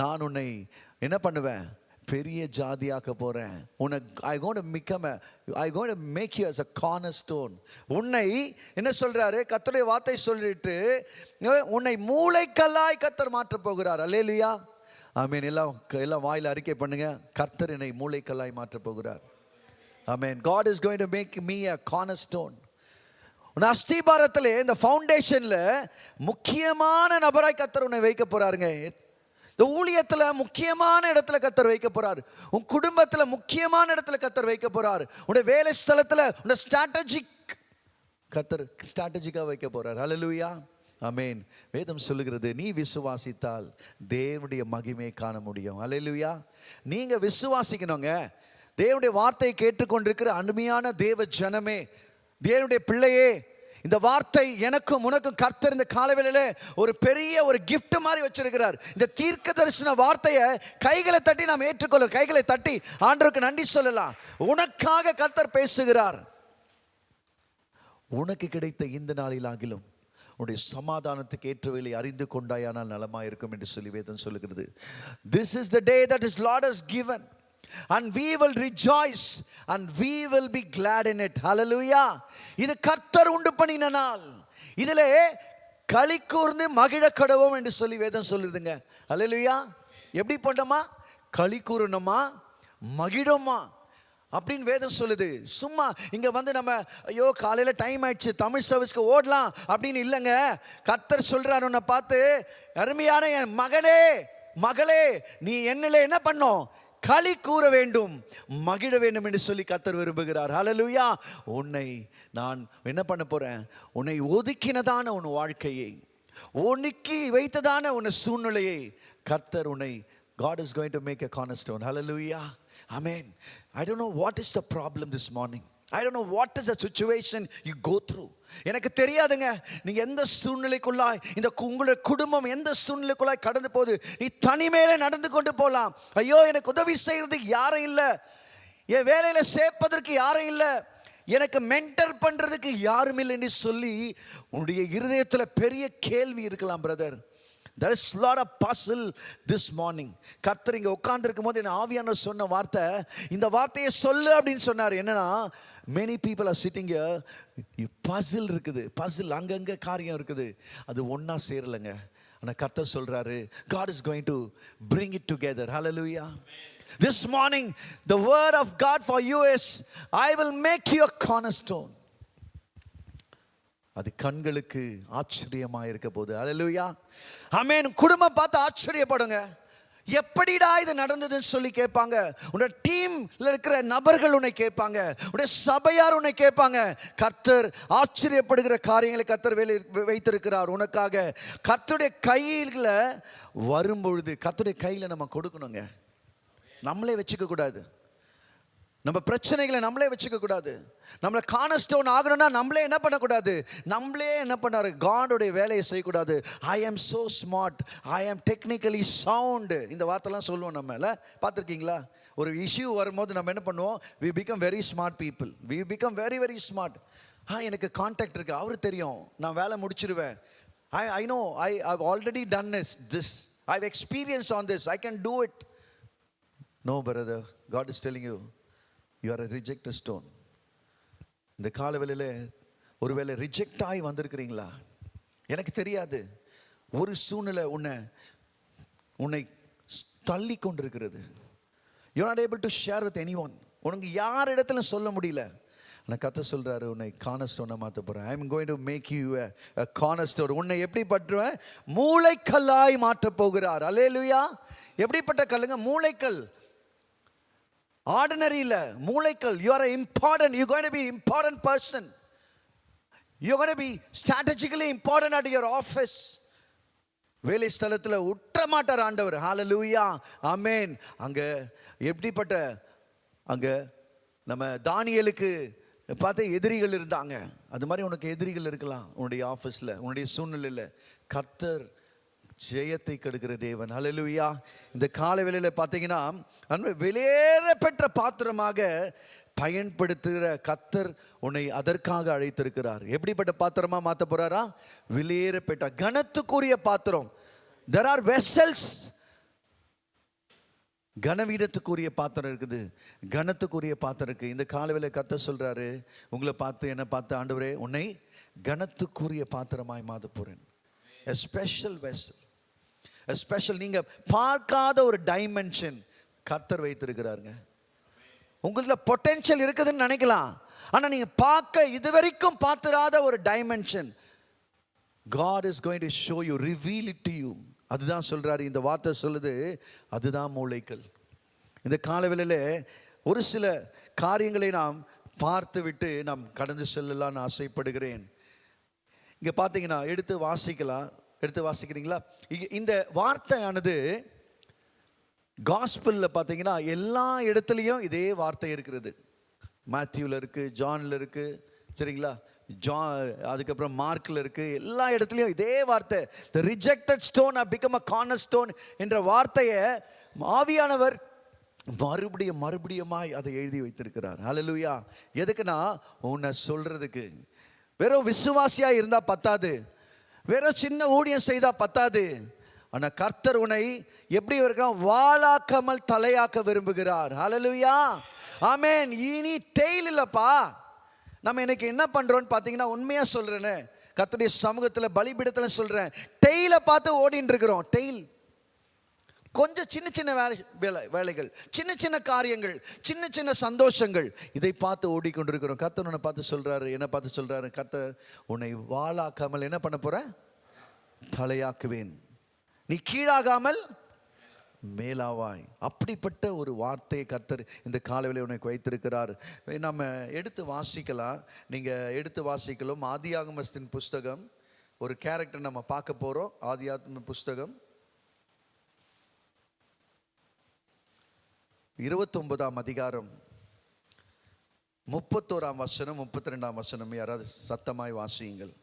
Speaker 3: நான் உன்னை என்ன பண்ணுவேன், பெரிய ஜாதியாக்க போறேன். உனக்கு I going to make you as a cornerstone. உன்னை என்ன சொல்றாரு, கர்த்தருடைய வார்த்தை சொல்லிட்டு உன்னை மூளைக்கல்லாய் கர்த்தர் மாற்ற போகிறார். அல்லேலூயா, ஆமென். எல்லாம் வாயில அறிக்கை பண்ணுங்க, கர்த்தர் என்னை மூளைக்கல்லாய் மாற்ற போகிறார். ஆமென். God is going to make me a cornerstone. உன் அஸ்திபாரத்திலே, இந்த ஃபவுண்டேஷன்ல முக்கியமான நபராய் கர்த்தர் உன்னை வைக்க போறாருங்க. இந்த ஊழியத்துல முக்கியமான இடத்துல கர்த்தர் வைக்க போறார். உன் குடும்பத்துல முக்கியமான இடத்துல கர்த்தர் வைக்க போறார். உன்னுடைய வேலை ஸ்தலத்துல உன்னுடைய கர்த்தர் ஸ்ட்ராட்டஜிக்கா வைக்க போறார். ஹல்லேலூயா, ஆமென். வேதம் சொல்லுகிறது, நீ விசுவாசித்தால் தேவனுடைய மகிமையை காண முடியும். அல்லேலூயா. நீங்க விசுவாசிக்கணுங்க. தேவனுடைய வார்த்தையை கேட்டுக்கொண்டிருக்கிற அருமையான தேவ ஜனமே, தேவனுடைய பிள்ளையே, இந்த வார்த்தை எனக்கும் உனக்கும் கர்த்தர் இந்த காலவேளையில ஒரு பெரிய ஒரு gift மாதிரி வச்சிருக்கிறார். இந்த தீர்க்க தரிசன வார்த்தையை கைகளை தட்டி நாம் ஏற்றுக்கொள்ள, கைகளை தட்டி ஆண்டவருக்கு நன்றி சொல்லலாம். உனக்காக கர்த்தர் பேசுகிறார். உனக்கு கிடைத்த இந்த நாளிலாகிலும் உன்னுடைய சமாதானத்துக்கு ஏற்றவைகளை அறிந்து கொண்டாயானால் நலமாயிருக்கும் என்று சொல்லி வேதம் சொல்லுகிறது. This is the day that his Lord has given, and we will rejoice and we will be glad in it. Hallelujah. இது கர்த்தர் உண்டு பண்ணின நாள், இதிலே களி கூர்ந்து மகிழ கடவோம் என்று சொல்லி வேதம் சொல்லுதுங்க. Hallelujah. எப்படி பண்ணோமா? களி கூறணுமா, மகிழமா அப்படின்னு வேதம் சொல்லுது. சும்மா இங்க வந்து நம்ம ஐயோ காலையில டைம் ஆயிடுச்சு தமிழ் சர்வீஸ்க்கு ஓடலாம் அப்படின்னு இல்லைங்க. கர்த்தர் சொல்றாரு உன்னை பார்த்து, அருமையான என் மகனே மகளே, நீ என்னிலே என்ன பண்ணும், களி கூற வேண்டும், மகிழ வேண்டும் என்று சொல்லி கர்த்தர் விரும்புகிறார். ஹல்லேலூயா. உன்னை நான் என்ன பண்ண போறேன், உன்னை ஒதுக்கினதான உன் வாழ்க்கையை, ஒதுக்கி வைத்ததான உன் சூழ்நிலையை கர்த்தர் உன்னை, God is going to make a cornerstone. Hallelujah. Amen. I don't know what is the problem this morning. I don't know what is the situation you go through. எனக்கு தெரியாதுங்க நீங்க எந்த சூழ்நிலைக்குள்ளாய், இந்த உங்களுடைய குடும்பம் எந்த சூழ்நிலைக்குள்ளாய் கடந்து போகுது. நீ தனிமையில நடந்து கொண்டு போகலாம். ஐயோ எனக்கு உதவி செய்யறதுக்கு யாரும் இல்லை, என் வேலையில சேர்ப்பதற்கு யாரும் இல்லை, எனக்கு மென்டர் பண்றதுக்கு யாரும் இல்லைன்னு சொல்லி உன்னுடைய இருதயத்தில் பெரிய கேள்வி இருக்கலாம் brother. There is a lot of puzzle this morning. கர்த்தர் இங்க உட்கார்ந்து இருக்கும் போது என் ஆவியானவர் சொன்ன வார்த்தை, இந்த வார்த்தையை சொல்லு அப்படின்னு சொன்னார். என்னன்னா, many people are sitting here, puzzle இருக்குது, puzzle அங்கங்க காரியம் இருக்குது, அது ஒண்ணா சேரலங்க. ஆனா கர்த்தர் சொல்றாரு, God is going to bring it together. Hallelujah. This morning the word of God for you is, I will make you a cornerstone. அது கண்களுக்கு ஆச்சரியமா இருக்க போகுது. ஹல்லேலூயா. ஆமென். குடும்பம் பார்த்து ஆச்சரியப்படுங்க. எப்படிடா இது நடந்ததுன்னு சொல்லி கேட்பாங்க. உன்னுடைய டீம்ல இருக்கிற நபர்கள் உன்னை கேட்பாங்க, உன்னுடைய சபையார் உன்னை கேட்பாங்க. கர்த்தர் ஆச்சரியப்படுகிற காரியங்களை கர்த்தர் வைத்திருக்கிறார் உனக்காக. கர்த்தருடைய கையில வரும்பொழுது, கர்த்தருடைய கையில நம்ம கொடுக்கணுங்க. நம்மளே வச்சுக்க கூடாது, நம்ம பிரச்சனைகளை நம்மளே வச்சுக்க கூடாது. நம்மளை கார்னர்ஸ்டோன் ஆகணும்னா நம்மளே என்ன பண்ணக்கூடாது, நம்மளே என்ன பண்ணாரு, காடோடைய வேலையை செய்யக்கூடாது. ஐ ஆம் சோ ஸ்மார்ட், ஐ ஆம் டெக்னிக்கலி சவுண்டு, இந்த வார்த்தைலாம் சொல்லுவோம். நம்மள பார்த்துருக்கீங்களா? ஒரு இஷ்யூ வரும்போது நம்ம என்ன பண்ணுவோம், we become very smart people, we become very very smart. எனக்கு கான்டாக்ட் இருக்கு, அவரு தெரியும், நான் வேலை முடிச்சிருவேன். I know, I've already done this, I've experience on this, I can do it. No brother, God is telling you, you are a rejected stone. இந்த காலவெளியில ஒருவேளை reject ஆகி வந்திருக்கிறீங்களா? எனக்கு தெரியாது. ஒரு சூழ்நிலை உன்னை தள்ளி கொண்டிருக்கிறது. you are not able to share with anyone. உனக்கு யார் இடத்துல சொல்ல முடியல. நான் கர்த்தர் சொல்றாரு, உன்னை கார்னர்ஸ்டோனா மாத்த போறேன். I am going to make you a cornerstone. உன்னை எப்படி பற்றுவேன், மூளைக்கல்லாய் மாற்ற போகிறார். அல்லேலூயா. எப்படிப்பட்ட கல்லுங்க? மூளைக்கல். ஆர்டினரி இல்ல, மூளைக்கல். you are important, you going to be important person, you going to be strategically important at your office. வேலை ஸ்தலத்துல உற்ற மாட்டார் ஆண்டவர். ஹalleluya. ஆமென். அங்க எப்படிப்பட்ட, அங்க நம்ம தானியேலுக்கு பார்த்து எதிரிகள் இருந்தாங்க. அது மாதிரி உனக்கு எதிரிகள் இருக்கலாம் உன்னுடைய ஆஃபீஸ்ல, உன்னுடைய சூழ்நிலையில. கர்த்தர் ஜெயத்தை கெடுக்கிற தேவன். ஹல்லேலூயா. இந்த காலை வேளையில பார்த்தீங்கன்னா, வெளியேற பெற்ற பாத்திரமாக பயன்படுத்துகிற கர்த்தர் உன்னை அதற்காக அழைத்திருக்கிறார். எப்படிப்பட்ட பாத்திரமா மாத்த போறாரா? வெளியேற பெற்ற கனத்துக்குரிய பாத்திரம். there are vessels. கனவீனத்துக்குரிய பாத்திரம் இருக்குது, கனத்துக்குரிய பாத்திரம் இருக்கு. இந்த காலவேளை கர்த்தர் சொல்றாரு, உங்களை பார்த்து என்ன பார்த்து, ஆண்டவரே உன்னை கனத்துக்குரிய பாத்திரமாய் மாத்த போறேன். a special vessel, a special, நீங்க பார்க்காத ஒரு டைமென்ஷன் கர்த்தர் வைத்திருக்கிறாருங்க. உங்களுக்கு பொட்டென்ஷியல் இருக்குதுன்னு நினைக்கலாம், ஆனா நீங்க பார்க்க இதுவரைக்கும் பார்த்திராத ஒரு dimension God is going to show you, reveal it to you. அதுதான் சொல்றாரு. இந்த வார்த்தை சொல்லுது, அதுதான் மூளைக்கல். இந்த காலவேளையில ஒரு சில காரியங்களை நாம் பார்த்து விட்டு நாம் கடந்து செல்லலாம்னு ஆசைப்படுகிறேன். இங்க பாத்தீங்கன்னா எடுத்து வாசிக்கிறீங்களா? இந்த வார்த்தையானது காஸ்பல்ல பாத்தீங்கன்னா எல்லா இடத்துலையும் இதே வார்த்தை இருக்கிறது. மேத்யூல இருக்கு, ஜான்ல இருக்கு, சரிங்களா, அதுக்கப்புறம் மார்க்ல இருக்கு, எல்லா இடத்துலையும் இதே வார்த்தை. the rejected stone have become a cornerstone என்ற வார்த்தையை ஆவியானவர் மறுபடியுமாய் அதை எழுதி வைத்திருக்கிறார். ஹல்லேலூயா. எதுக்குன்னா உன்னை சொல்றதுக்கு. வெறும் விசுவாசியா இருந்தா பத்தாது, வெறும் சின்ன ஊழியம் செய்தா பத்தாது. ஆனா கர்த்தர் உன்னை எப்படி இருக்கான், வாளாக்காமல் தலையாக்க விரும்புகிறார். ஹல்லேலூயா. ஆமென். இனி டெய்ல் இல்லப்பா. நம்ம இன்னைக்கு என்ன பண்றோம்னு பாத்தீங்கன்னா, உண்மையா சொல்றேன்னு கர்த்தருடைய சமூகத்துல பலிபீடத்துல சொல்றேன், டெய்ல பார்த்து ஓடிட்டு இருக்கிறோம். டெய்ல் கொஞ்சம் சின்ன சின்ன வேலைகள், சின்ன சின்ன காரியங்கள், சின்ன சின்ன சந்தோஷங்கள், இதை பார்த்து ஓடிக்கொண்டிருக்கிறோம். கர்த்தர் உன்னை பார்த்து சொல்றாரு, என்ன பார்த்து சொல்றாரு, கர்த்தர் உன்னை வாளாக்காமல் என்ன பண்ண போற, தலையாக்குவேன், நீ கீழாகாமல் மேலாவாய். அப்படிப்பட்ட ஒரு வார்த்தையை கர்த்தர் இந்த காலையிலே உனக்கு வைத்திருக்கிறார். நம்ம எடுத்து வாசிக்கலாம். நீங்கள் எடுத்து வாசிக்கலாம். ஆதியாகமத்தின் புஸ்தகம் ஒரு கேரக்டர் நம்ம பார்க்க போகிறோம். ஆதியாகம புஸ்தகம் 29ஆம் அதிகாரம் 31ஆம் வசனம் 32ஆம் வசனம். யாராவது சத்தமாய் வாசியுங்கள்.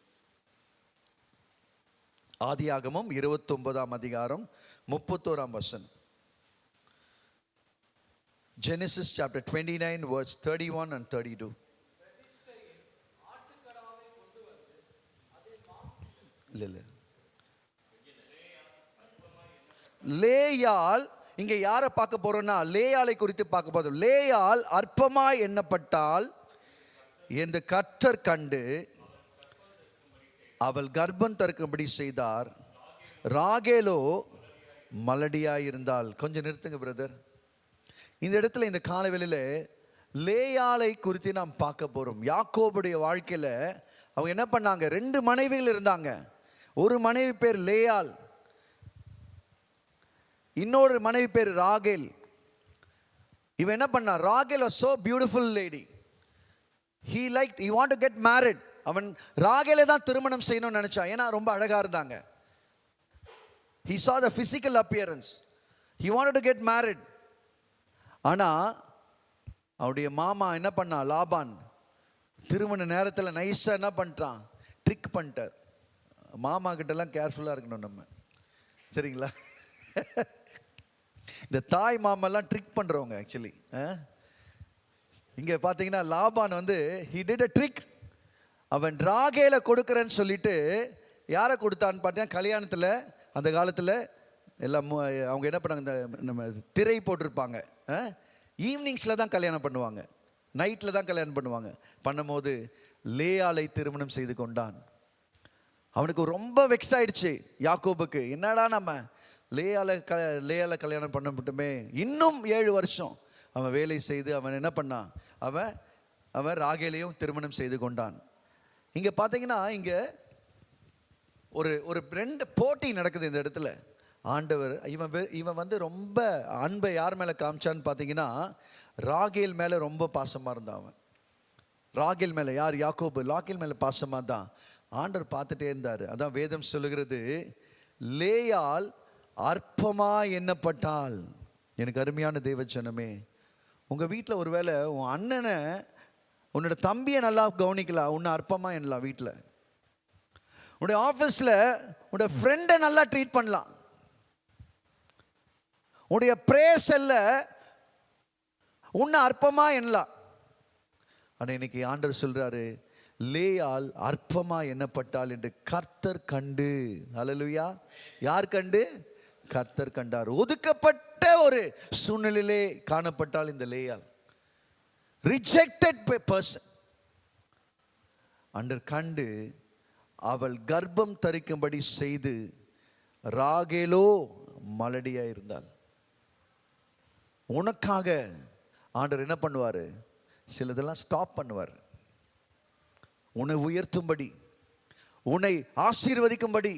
Speaker 3: ஆதியாகமம் 29ஆம் அதிகாரம் 31ஆம் வசனம். Genesis chapter 29 verse 31 and 32. இல்ல லேயாள், இங்க யாரை பார்க்க போறோம்னா லேயாளை குறித்து பார்க்க போறோம். லேயாள் அற்பமாய் எண்ணப்பட்டால் என்று கர்த்தர் கண்டு அவள் கர்ப்பம் தரிக்கும்படி செய்தார். ராகேலோ மலடியாயிருந்தாள். கொஞ்சம் நிறுத்துங்க பிரதர். இந்த இடத்துல இந்த காலவெளியில லேயாளை குறித்து நாம் பார்க்க போறோம். யாக்கோபுடைய வாழ்க்கையில அவங்க என்ன பண்ணாங்க, 2 மனைவிகள் இருந்தாங்க. ஒரு மனைவி பேர் லேயாள், இன்னொரு மனைவி பேர் ராகேல். இவன் என்ன பண்ணா, ராகேல் was so beautiful lady. he want to get married. அவன் ராகேலை தான் திருமணம் செய்யணும்னு நினைச்சான். ஏன்னா ரொம்ப அழகா இருந்தாங்க. he saw the physical appearance. he wanted to get married. ஆனா அவருடைய மாமா என்ன பண்ணா, லாபான் திருமண நேரத்தில் நைஸா என்ன பண்ணிட்டான், ட்ரிக் பண்ணிட்டார். மாமா கிட்டலாம் கேர்ஃபுல்லா இருக்கணும் நம்ம, சரிங்களா? இந்த தாய் மாமெல்லாம் ட்ரிக் பண்றவங்க ஆக்சுவலி. இங்க பாத்தீங்கன்னா லாபான் வந்து he did a trick. அவன் ராகேல கொடுக்கறேன்னு சொல்லிட்டு யாரை கொடுத்தான்னு பார்த்தீங்கன்னா, கல்யாணத்தில் அந்த காலத்தில் எல்லாம் அவங்க என்ன பண்ணாங்க, இந்த நம்ம திரை போட்டிருப்பாங்க. ஈவினிங்ஸில் தான் கல்யாணம் பண்ணுவாங்க, நைட்டில் தான் கல்யாணம் பண்ணுவாங்க. பண்ணும்போது லேயாளை திருமணம் செய்து கொண்டான். அவனுக்கு ரொம்ப வெக்ஸ் ஆயிடுச்சு யாக்கோபுக்கு. என்னடா நம்ம லேயாளை கல்யாணம் பண்ண மட்டுமே. இன்னும் 7 வருஷம் அவன் வேலை செய்து அவன் என்ன பண்ணான், அவன் ராகேலையும் திருமணம் செய்து கொண்டான். இங்க பார்த்தீங்கன்னா இங்க ஒரு 2 போட்டி நடக்குது இந்த இடத்துல. ஆண்டவர் இவன் வந்து ரொம்ப அன்பை யார் மேலே காமிச்சான்னு பார்த்தீங்கன்னா, ராகேல் மேலே ரொம்ப பாசமாக இருந்தான் அவன். ராகேல் மேலே யார், யாக்கோபு ராகேல் மேலே பாசமாக தான். ஆண்டவர் பார்த்துட்டே இருந்தார். அதான் வேதம் சொல்லுகிறது, லேயாள் அற்பமா எண்ணப்பட்டாள். எனக்கு அருமையான தேவஜனமே, உங்கள் வீட்டில் ஒருவேளை உன் அண்ணனை உன்னோட தம்பியை நல்லா கவனிக்கலாம், உன்னை அற்பமா எண்ணலாம். வீட்டில் உன்னுடைய ஆஃபீஸில் உன்னுடைய ஃப்ரெண்டை நல்லா ட்ரீட் பண்ணலாம். உன்னுடைய பிரேசல்ல உன்னை அற்பமா எண்ணலாம். ஆனால் இன்னைக்கு ஆண்டவர் சொல்றாரு, லேயாள் அற்பமா எண்ணப்பட்டாள் என்று கர்த்தர் கண்டு. ஹல்லேலூயா. யார் கண்டு? கர்த்தர் கண்டார். ஒதுக்கப்பட்ட ஒரு சூழ்நிலையிலே காணப்பட்டால் இந்த லேயாள், ரிஜெக்டட் பர்சன். ஆண்டவர் கண்டு அவள் கர்ப்பம் தரிக்கும்படி செய்து, ராகேலோ மலடியா இருந்தாள். உனக்காக ஆண்டவர் என்ன பண்ணுவார், சிலதெல்லாம் ஸ்டாப் பண்ணுவார். உன்னை உயர்த்தும்படி, உன்னை ஆசீர்வதிக்கும்படி.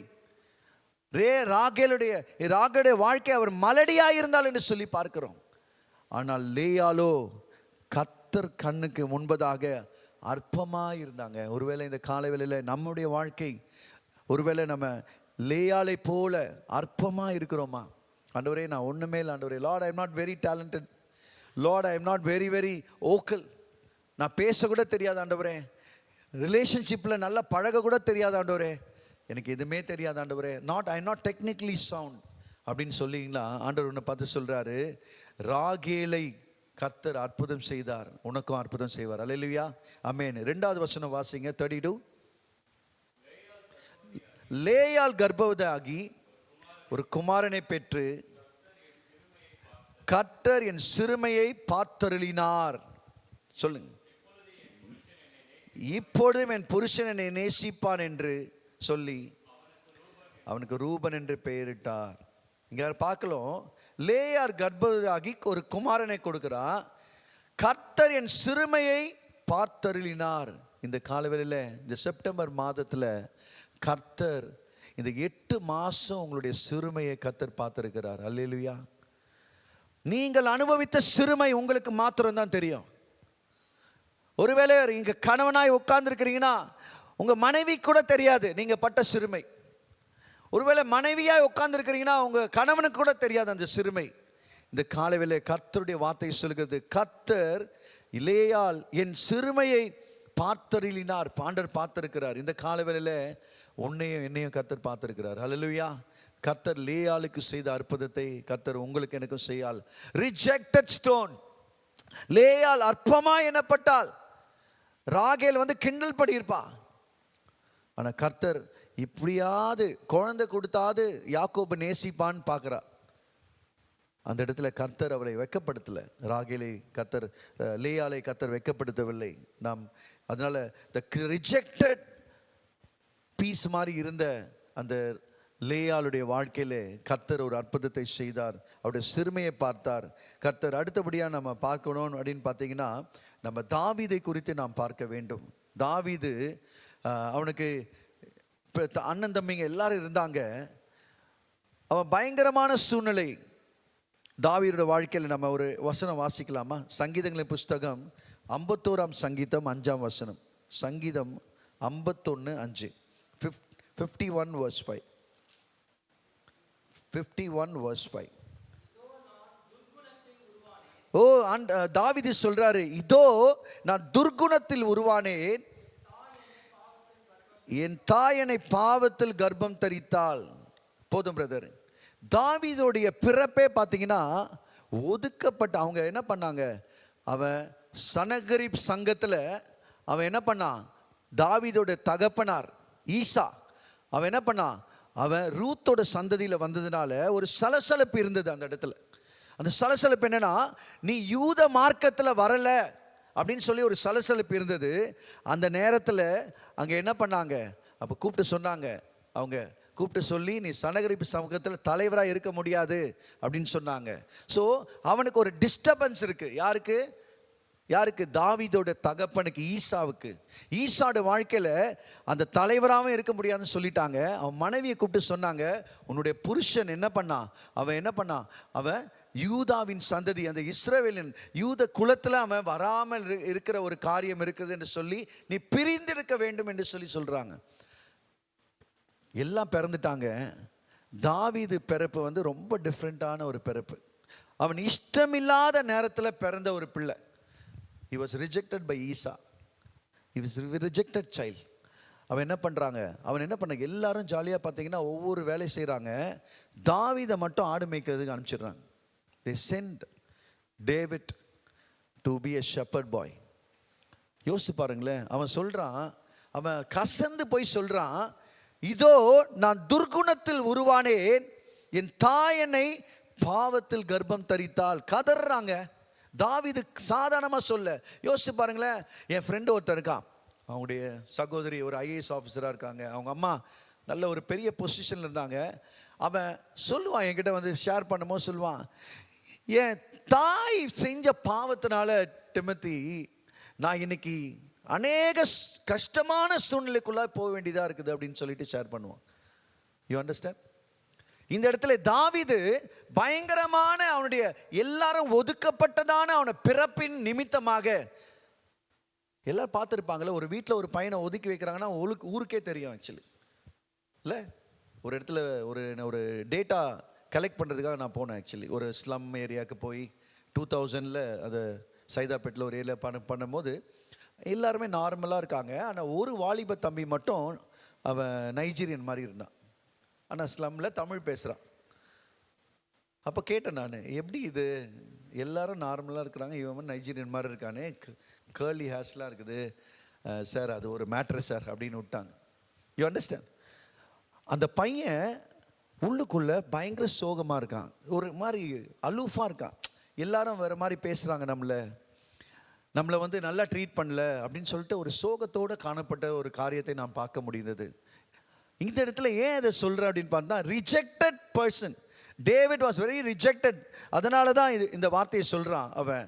Speaker 3: ராகேலுடைய வாழ்க்கை அவர் மலடியா இருந்தால் என்று சொல்லி பார்க்கிறோம். ஆனால் லேயாலோ கர்த்தர் கண்ணுக்கு முன்பதாக அற்பமா இருந்தாங்க. ஒருவேளை இந்த காலை வேளையில் நம்முடைய வாழ்க்கை ஒருவேளை நம்ம லேயாளை போல அற்பமா இருக்கிறோமா? ஆண்டவரே, நான் ஒண்ணுமே இல்லை ஆண்டவரே. Lord, I am not very talented. Lord, I am not very very vocal. நான் பேச கூட தெரியாது ஆண்டவரே. ரிலேஷன்ஷிப்பில் நல்லா பழக கூட தெரியாது ஆண்டவரே. எனக்கு எதுவுமே தெரியாது ஆண்டவரே. ஐ எம் நாட் டெக்னிக்கலி சவுண்ட் அப்படின்னு சொல்லிங்களா? ஆண்டவர் உன்னை பார்த்து சொல்றாரு, ராகேலை கர்த்தர் அற்புதம் செய்தார், உனக்கும் அற்புதம் செய்வார். அல்லேலூயா, ஆமென். 2வது வசனம் வாசிங்க, 32. லேயாள் கர்ப்பவதியாகி ஒரு குமாரனை பெற்று, கர்த்தர் என் சிறுமையை பார்த்தருளினார். சொல்லுங்க. இப்பொழுதும் என் புருஷன் என்னை நேசிப்பான் என்று சொல்லி அவனுக்கு ரூபன் என்று பெயரிட்டார். இங்க பார்க்கலாம், லேயார் கர்ப்பவதியாகி ஒரு குமாரனை கொடுக்கிறா. கர்த்தர் என் சிறுமையை பார்த்தருளினார். இந்த காலவேளையில் இந்த செப்டம்பர் மாதத்தில் கர்த்தர் இந்த 8 மாதம் உங்களுடைய சிறுமையை கர்த்தர் பார்த்திருக்கிறார். அல்லேலூயா. நீங்கள் அனுபவித்த சிறுமை உங்களுக்கு மாத்திரம்தான் தெரியும். ஒருவேளை இங்க கணவனாய் உட்கார்ந்துருக்கிறீங்கன்னா உங்க மனைவி கூட தெரியாது நீங்க பட்ட சிறுமை. ஒருவேளை மனைவியாய் உட்கார்ந்துருக்கிறீங்கன்னா உங்க கணவனுக்கு கூட தெரியாது அந்த சிறுமை. இந்த காலவேளை கர்த்தருடைய வார்த்தை சொல்கிறது, கர்த்தர் லேயாள் என் சிறுமையை பார்த்தருளினார். ஆண்டவர் பார்த்திருக்கிறார். இந்த காலவேளையில உன்னையும் என்னையும் கர்த்தர் பார்த்திருக்கிறார். ஹல்லேலூயா. கர்த்தர் லேயாளுக்கு செய்த அற்புதத்தை கர்த்தர் உங்களுக்கு எனக்கும் செய்யால். Rejected stone, லேயாள் அற்பமா எண்ணப்பட்டால். ராகேல் கிண்டல் பண்ணியிருப்பா. ஆனா கர்த்தர் இப்படியாவது குழந்தை கொடுத்தாது யாக்கோபு நேசிப்பான்னு பார்க்கிறா. அந்த இடத்துல கர்த்தர் அவரை வெட்கப்படுத்தல. ராகேலை கர்த்தர், லேயாளை கர்த்தர் வெட்கப்படுத்தவில்லை. நாம் அதனால ரிஜெக்டட் பீஸ் மாதிரி இருந்த அந்த லேயாளுடைய வாழ்க்கையில கர்த்தர் ஒரு அற்புதத்தை செய்தார். அவருடைய சிறுமையை பார்த்தார் கர்த்தர். அடுத்தபடியாக நம்ம பார்க்கணும் அப்படின்னு பார்த்தீங்கன்னா, நம்ம தாவீதை குறித்து நாம் பார்க்க வேண்டும். தாவீது, அவனுக்கு அண்ணன் தம்பிங்க எல்லாரும் இருந்தாங்க. அவன் பயங்கரமான சூழ்நிலை. தாவீதோட வாழ்க்கையில் நம்ம ஒரு வசனம் வாசிக்கலாமா? சங்கீதங்களின் புஸ்தகம் 51ஆம் சங்கீதம் 5ஆம் வசனம். சங்கீதம் 51:5. 51 verse 5. 51 verse 5. ஓ, தாவீது சொல்றாரு, இதோ நான் துர்குணத்தில் உருவானேன், என் தாய் என்னை பாவத்தில் கர்ப்பம் தரித்தாள். போதும் பிரதர். தாவீதுடைய பிறப்பே பார்த்தீங்கன்னா ஒதுக்கப்பட்ட. அவங்க என்ன பண்ணாங்க, அவன் சனகரிப் சங்கத்தில் அவன் என்ன பண்ணான், தாவீதோட தகப்பனார் ஈசா அவன் என்ன பண்ணான், அவன் ரூத்தோட சந்ததியில் வந்ததுனால ஒரு சலசலப்பு இருந்தது அந்த இடத்துல. அந்த சலசலப்பு என்னன்னா, நீ யூத மார்க்கத்தில் வரல அப்படின்னு சொல்லி ஒரு சலசலப்பு இருந்தது. அந்த நேரத்தில் அங்கே என்ன பண்ணாங்க, அப்போ கூப்பிட்டு சொன்னாங்க. அவங்க கூப்பிட்டு சொல்லி, நீ சனகரிப்பு சமூகத்தில் தலைவராக இருக்க முடியாது அப்படின்னு சொன்னாங்க. ஸோ அவனுக்கு ஒரு டிஸ்டர்பன்ஸ் இருக்கு. யாருக்கு? யாருக்கு? தாவீதோட தகப்பனுக்கு, ஈசாவுக்கு. ஈசாவோட வாழ்க்கையில் அந்த தலைவராகவும் இருக்க முடியாதுன்னு சொல்லிட்டாங்க. அவன் மனைவியை கூப்பிட்டு சொன்னாங்க, உன்னுடைய புருஷன் என்ன பண்ணான், அவன் என்ன பண்ணான், அவன் யூதாவின் சந்ததி, அந்த இஸ்ரவேலின் யூத குலத்தில் அவன் வராமல் இருக்கிற ஒரு காரியம் இருக்குது என்று சொல்லி நீ பிரிந்திருக்க வேண்டும் என்று சொல்லி சொல்றாங்க. எல்லாம் பிறந்துட்டாங்க. தாவீது பிறப்பு ரொம்ப டிஃப்ரெண்ட்டான ஒரு பிறப்பு. அவன் இஷ்டமில்லாத நேரத்தில் பிறந்த ஒரு பிள்ளை. He was rejected by Isa. He was a rejected child. அவன் என்ன பண்ணுறாங்க, எல்லாரும் ஜாலியாக பார்த்தீங்கன்னா ஒவ்வொரு வேலை செய்கிறாங்க. தாவீதை மட்டும் ஆடு மேய்க்கிறதுக்கு அனுப்பிச்சிடுறாங்க. They send David to be a shepherd boy. யோசிச்சு பாருங்களேன். அவன் சொல்கிறான், அவன் கசந்து போய் சொல்கிறான், இதோ நான் துர்குணத்தில் உருவானேன், என் தாய் என்னை பாவத்தில் கர்ப்பம் தரித்தாள். கதறாங்க. தாவீது சாதாரணமாக சொல்ல. யோசிச்சு பாருங்களேன். என் ஃப்ரெண்டு ஒருத்தர் இருக்கான், அவங்களுடைய சகோதரி ஒரு IAS ஆஃபீஸராக இருக்காங்க. அவங்க அம்மா நல்ல ஒரு பெரிய பொசிஷனில் இருந்தாங்க. அவன் சொல்லுவான், என்கிட்ட ஷேர் பண்ணும்போது சொல்லுவான், என் தாய் செஞ்ச பாவத்தினால டிமோத்தி நான் இன்னைக்கு அநேக கஷ்டமான சூழ்நிலைக்குள்ளே போக வேண்டியதாக இருக்குது அப்படின்னு சொல்லிட்டு ஷேர் பண்ணுவான். You understand? இந்த இடத்துல தாவீது பயங்கரமான, அவனுடைய எல்லாரும் ஒதுக்கப்பட்டதான அவனை பிறப்பின் நிமித்தமாக, எல்லாரும் பார்த்துருப்பாங்களே, ஒரு வீட்டில் ஒரு பையனை ஒதுக்கி வைக்கிறாங்கன்னா ஊருக்கே தெரியும் ஆக்சுவலி இல்லை. ஒரு இடத்துல ஒரு டேட்டா கலெக்ட் பண்ணுறதுக்காக நான் போனேன் ஆக்சுவலி. ஒரு ஸ்லம் ஏரியாவுக்கு போய் 2000 அதை சைதாப்பேட்டில் ஒரு ஏரியா பண்ணும்போது எல்லாருமே நார்மலாக இருக்காங்க. ஆனால் ஒரு வாலிப தம்பி மட்டும் அவன் நைஜீரியன் மாதிரி இருந்தான். ஆனால் ஸ்லம்மில் தமிழ் பேசுகிறான். அப்போ கேட்டேன் நான், எப்படி இது எல்லாரும் நார்மலாக இருக்கிறாங்க, இவன் நைஜீரியன் மாதிரி இருக்கானே, கேர்லி ஹேர்ஸ்லாம் இருக்குது சார், அது ஒரு மேட்ரு சார் அப்படின்னு விட்டாங்க. You understand? அந்த பையன் உள்ளுக்குள்ளே பயங்கர சோகமாக இருக்கான், ஒரு மாதிரி அலூஃபாக இருக்கான். எல்லாரும் வேறு மாதிரி பேசுகிறாங்க, நம்மளை நல்லா ட்ரீட் பண்ணல அப்படின்னு சொல்லிட்டு ஒரு சோகத்தோடு காணப்பட்ட ஒரு காரியத்தை நாம் பார்க்க முடிந்தது. இந்த இடத்துல ஏன் அதை சொல்கிறேன் அப்படின்னு பார்த்தா, rejected person, David was very rejected. அதனால தான் இந்த வார்த்தையை சொல்றான் அவன்.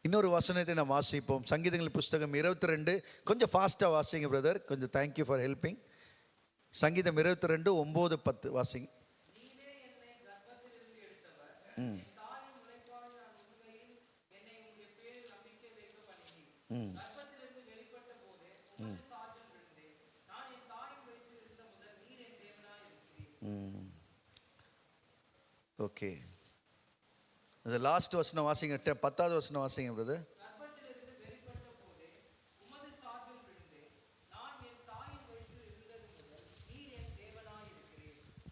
Speaker 3: இன்னொரு வசனத்தை நாம் வாசிப்போம். சங்கீதங்கள் புஸ்தகம் 22. கொஞ்சம் ஃபாஸ்ட்டாக வாசிங்க பிரதர், கொஞ்சம் தேங்க்யூ ஃபார் ஹெல்பிங். சங்கீதம் 22 9 10 வாசிங்க. ஓகே, இந்த லாஸ்ட் வசனம் வாசிங்க, 10வது வசனம் வாசிங்க பிரதர்.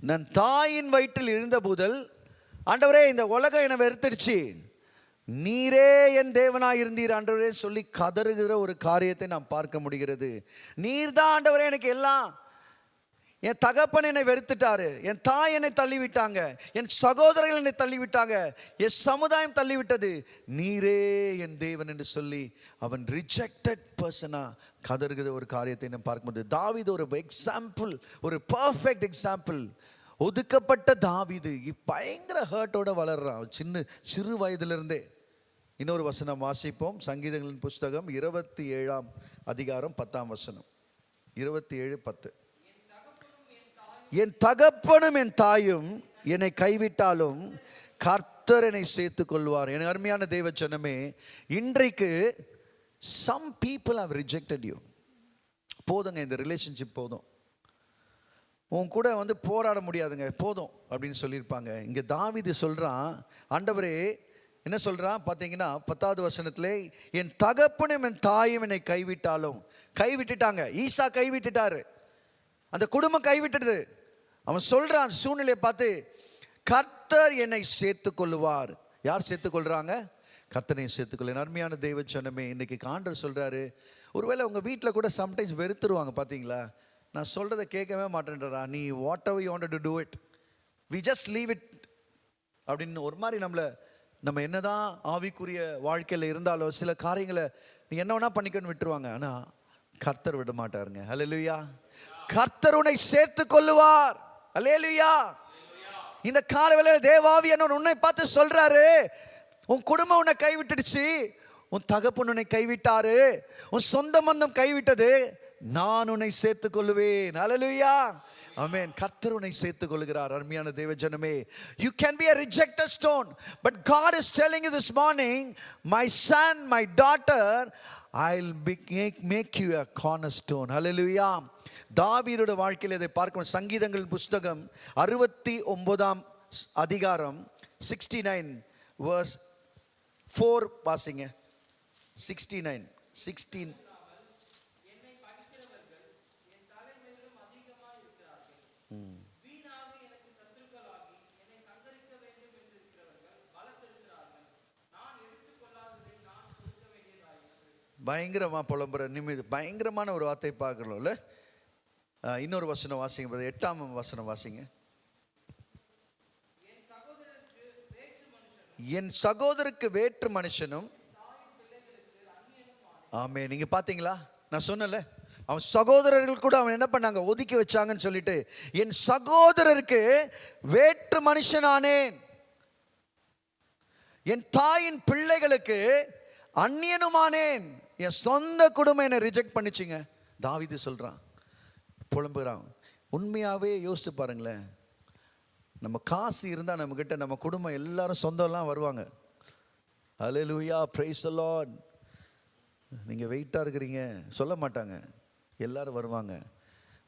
Speaker 3: நான் தாயின் வயிற்றில் இருந்த முதல் ஆண்டவரே இந்த உலகம் என்னை வெறுத்துடுச்சு, நீரே என் தேவனாய் இருந்தீர் ஆண்டவரே சொல்லி கதறுகிற ஒரு காரியத்தை நாம் பார்க்க முடிகிறது. நீர் தான் ஆண்டவரே எனக்கு எல்லாம். என் தகப்பன் என்னை வெறுத்துட்டாரு, என் தாய் என்னை தள்ளிவிட்டாங்க, என் சகோதரர்கள் என்னை தள்ளிவிட்டாங்க, என் சமுதாயம் தள்ளிவிட்டது, நீரே என் தேவன் என்று சொல்லி அவன் ரிஜெக்டட் பர்சனா கதறுகிற ஒரு காரியத்தை நம்ம பார்க்கும்போது, தாவீது ஒரு எக்ஸாம்பிள், ஒரு பர்ஃபெக்ட் எக்ஸாம்பிள். ஒதுக்கப்பட்ட தாவீது பயங்கர ஹர்ட்டோட வளர்றான் சிறு வயதிலிருந்தே. இன்னொரு வசனம் வாசிப்போம். சங்கீதங்களின் புஸ்தகம் 27ஆம் அதிகாரம் 10ஆம் வசனம். 27:10. என் தகப்பனும் என் தாயும் என்னை கைவிட்டாலும் கர்த்தர் என்னை சேர்த்துக் கொள்வார். என் அருமையான தேவ ஜனமே, இன்றைக்கு some people have rejected you. போதுங்க, இந்த ரிலேஷன்ஷிப் போதும், உன் கூட போராட முடியாதுங்க, போதும் அப்படின்னு சொல்லியிருப்பாங்க. இங்கே தாவீது சொல்கிறான், ஆண்டவரே என்ன சொல்கிறான் பார்த்தீங்கன்னா 10வது வசனத்திலே, என் தகப்பனும் என் தாயும் என்னை கைவிட்டாலும். கைவிட்டுட்டாங்க, ஈசா கைவிட்டுட்டாரு, அந்த குடும்பம் கைவிட்டுடுது. அவன் சொல்கிறான் சூழ்நிலையை பார்த்து, கர்த்தர் என்னை சேர்த்து கொள்ளுவார். யார் சேர்த்து கொள்கிறாங்க? கர்த்தனை சேர்த்துக்கொள்ள. அருமையான தெய்வ ஜனமே, இன்னைக்கு ஆண்டவர் சொல்கிறாரு, ஒருவேளை உங்கள் வீட்டில் கூட சம்டைம்ஸ் வெறுத்துருவாங்க. பார்த்தீங்களா, நான் சொல்கிறத கேட்கவே மாட்டேன்றா, நீ whatever you want to do it, we just leave it அப்படின்னு ஒரு மாதிரி நம்ம என்னதான் ஆவிக்குரிய வாழ்க்கையில் இருந்தாலும் சில காரியங்களை நீ என்ன வேணா பண்ணிக்கன்னு விட்டுருவாங்க. ஆனால் கர்த்தர் விட மாட்டாருங்க. ஹல்லேலூயா. கர்த்தர் உன்னை சேர்த்து கொள்ளுவார். ஹல்லேலூயா. இந்த காலவேளையில் தேவாவியானவர் உன்னை பார்த்து சொல்றாரு, உன் குடும்பம் உன்னை கைவிட்டுடுச்சு, உன் தகப்பன் உன்னை கைவிட்டாரு, உன் சொந்த பந்தம் கைவிட்டது, நான் உன்னை சேர்த்துக் கொள்ளுவேன். ஹல்லேலூயா. ஆமென். கர்த்தர் உன்னை சேர்த்துக் கொள்கிறார். அருமையான தேவ ஜனமே, you can be a rejected stone, but God is telling you this morning, my son, my daughter, I'll make you a cornerstone. Hallelujah. தாவீதுடைய வாழ்க்கையில் இதை பார்க்கணும். சங்கீதங்கள் புஸ்தகம் 69ஆம் அதிகாரம் 69 verse 4 வாசிங்க. 16 பயங்கரமா புலம்புற நிமிது பயங்கரமான ஒரு வார்த்தை பார்க்கணும்ல. இன்னொரு வசனம் வாசிங்க, 8ஆம் வசனம் வாசிங்க. என் சகோதரருக்கு வேற்று மனுஷனும். ஆமே, நீங்க பாத்தீங்களா, நான் சொன்னல, அவன் சகோதரர்கள் கூட அவன் என்ன பண்ணாங்க, ஒதுக்கி வச்சாங்கன்னு சொல்லிட்டு, என் சகோதரருக்கு வேற்று மனுஷனானேன், என் தாயின் பிள்ளைகளுக்கு அந்நியனுமானேன். என் சொந்த குடும்பம் என்னை ரிஜெக்ட் பண்ணிச்சுங்க. தாவீது சொல்றான், புலம்புறான். உண்மையாவே யோசிச்சு பாருங்களேன், நம்ம காசு இருந்தால் நம்மக்கிட்ட நம்ம குடும்பம் எல்லாரும் சொந்தம்லாம் வருவாங்க. ஹல்லேலூயா, பிரைஸ் தி லார்ட். நீங்கள் வெயிட்டாக இருக்கிறீங்க சொல்ல மாட்டாங்க, எல்லாரும் வருவாங்க.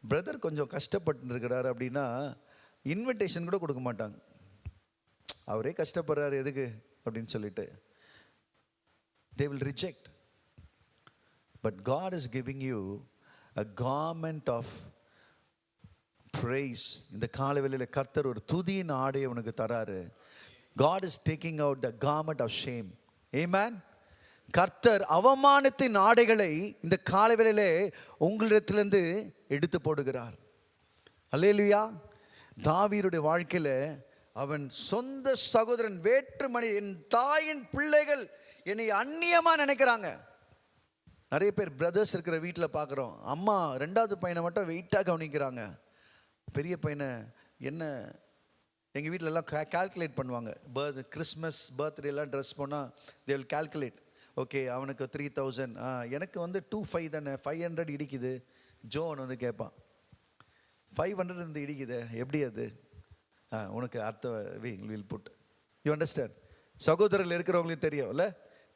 Speaker 3: பிரதர் கொஞ்சம் கஷ்டப்பட்டு இருக்கிறாரு அப்படின்னா இன்விடேஷன் கூட கொடுக்க மாட்டாங்க. அவரே கஷ்டப்படுறாரு எதுக்கு அப்படின்னு சொல்லிட்டு they will reject. But God is giving you a garment of praise. இந்த காலவேளையில் கர்த்தர் ஒரு துதியின் ஆடையை உனக்கு தராரு. God is taking out the garment of shame. Amen. கர்த்தர் அவமானத்தின் ஆடைகளை இந்த காலவேளையிலே உங்களிடத்திலிருந்து எடுத்து போடுகிறார். அல்லேலூயா. தாவீதுடைய வாழ்க்கையில அவன் சொந்த சகோதரன் வேற்றுமணி, என் தாயின் பிள்ளைகள் என்னை அந்நியமா நினைக்கிறாங்க. நிறைய பேர் பிரதர்ஸ் இருக்கிற வீட்டில் பார்க்குறோம், அம்மா 2வது பையனை மட்டும் வெயிட்டாக கவனிக்கிறாங்க, பெரிய பையனை என்ன எங்கள் வீட்டிலலாம் கால்குலேட் பண்ணுவாங்க. கிறிஸ்மஸ் பர்த்டேலாம் ட்ரெஸ் போனால் தே வில் கால்குலேட். ஓகே, அவனுக்கு 3000, எனக்கு வந்து 2500 தானே, 500 இடிக்குது. ஜோன் வந்து கேட்பான், 500 இருந்து இடிக்குது, எப்படி அது? உனக்கு அடுத்த வில் புட். You understand? சகோதரர்கள் இருக்கிறவங்களுக்கு தெரியும் இல்லை,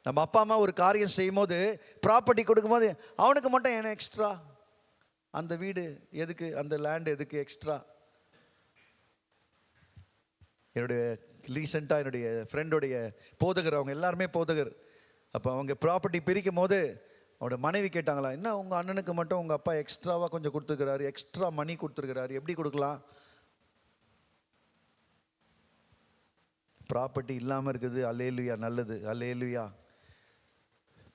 Speaker 3: நம்ம அப்பா அம்மா ஒரு காரியம் செய்யும் போது, ப்ராப்பர்ட்டி கொடுக்கும்போது அவனுக்கு மட்டும் என்ன எக்ஸ்ட்ரா, அந்த வீடு எதுக்கு, அந்த லேண்ட் எதுக்கு எக்ஸ்ட்ரா. என்னுடைய ரீசெண்டாக என்னுடைய ஃப்ரெண்டுடைய போதகர், அவங்க எல்லாருமே போதகர். அப்போ அவங்க ப்ராப்பர்ட்டி பிரிக்கும் போது அவனோட மனைவி கேட்டாங்களா, என்ன உங்கள் அண்ணனுக்கு மட்டும் உங்கள் அப்பா எக்ஸ்ட்ராவாக கொஞ்சம் கொடுத்துருக்கிறாரு, எக்ஸ்ட்ரா மணி கொடுத்துருக்கிறாரு, எப்படி கொடுக்கலாம்? ப்ராப்பர்ட்டி இல்லாமல் இருக்குது. அல்லேலுயா, நல்லது. அல்லேலுயா,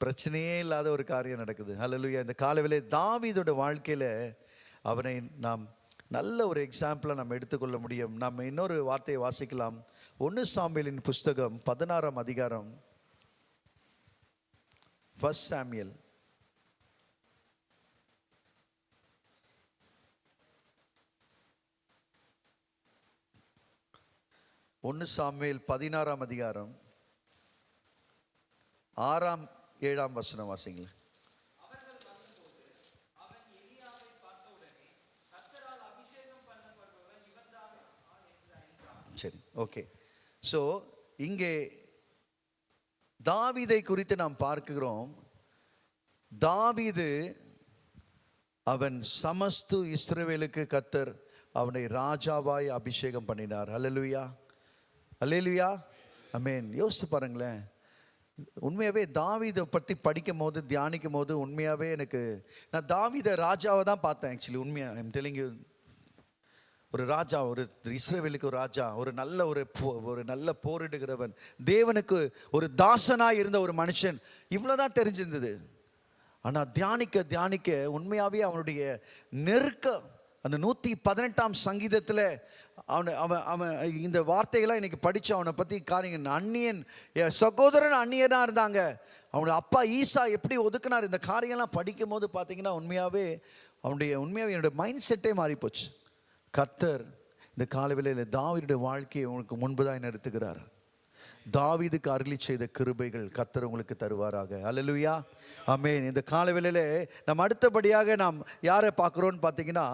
Speaker 3: பிரச்சனையே இல்லாத ஒரு காரியம் நடக்குது. அல்லேலுயா. இந்த காலவேளை தாவீதோட வாழ்க்கையில் அவனை நாம் நல்ல ஒரு எக்ஸாம்பிளாக நம்ம எடுத்துக்கொள்ள முடியும். நம்ம இன்னொரு வார்த்தையை வாசிக்கலாம். 1 சாமுவேலின் புஸ்தகம் 16ஆம் அதிகாரம், 1 சாமுவேல் 1 சாமுவேல் 16ஆம் அதிகாரம் 6ஆம் 7ஆம் வசனம் வாசிங்களேன். சரி, ஓகே. ஸோ இங்கே தாவீதை குறித்து நாம் பார்க்கிறோம். தாவீது அவன் சமஸ்து இஸ்ரவேலுக்கு கர்த்தர் அவனை ராஜாவாய் அபிஷேகம் பண்ணினார். அல்லேலூயா, அல்லேலூயா, ஆமென். யோசிச்சு பாருங்களேன், உண்மையாகவே தாவீதை பற்றி படிக்கும் போது, தியானிக்கும் போது, உண்மையாகவே நான் தாவீதை ராஜாவை தான் பார்த்தேன். ஆக்சுவலி உண்மையாக ஐம் டெல்லிங் யூ, ஒரு ராஜா, ஒரு இஸ்ரவேலுக்கு ஒரு ராஜா, ஒரு நல்ல போரிடுகிறவன், தேவனுக்கு ஒரு தாசனாய் இருந்த ஒரு மனுஷன், இவ்வளோதான் தெரிஞ்சிருந்தது. ஆனால் தியானிக்க உண்மையாகவே அவனுடைய நெருக்கம், அந்த 118ஆம் சங்கீதத்தில் அவன் இந்த வார்த்தைகளாக இன்னைக்கு படித்து அவனை பற்றி காரியங்க. அந்நியன், சகோதரன் அந்நியனாக இருந்தாங்க. அவனோட அப்பா ஈசா எப்படி ஒதுக்குனார், இந்த காரியம்லாம் படிக்கும் போது பார்த்தீங்கன்னா உண்மையாகவே என்னோட மைண்ட் செட்டே மாறிப்போச்சு. கர்த்தர் இந்த காலவேளையில் தாவீதுடைய வாழ்க்கையை உங்களுக்கு முன்புதான் நிறுத்துகிறார். தாவீதுக்கு அருளி செய்த கிருபைகள் கர்த்தர் உங்களுக்கு தருவாராக. அல்லேலூயா, ஆமென். இந்த காலவேளையிலே நாம் அடுத்தபடியாக நாம் யாரை பார்க்குறோன்னு பார்த்தீங்கன்னா,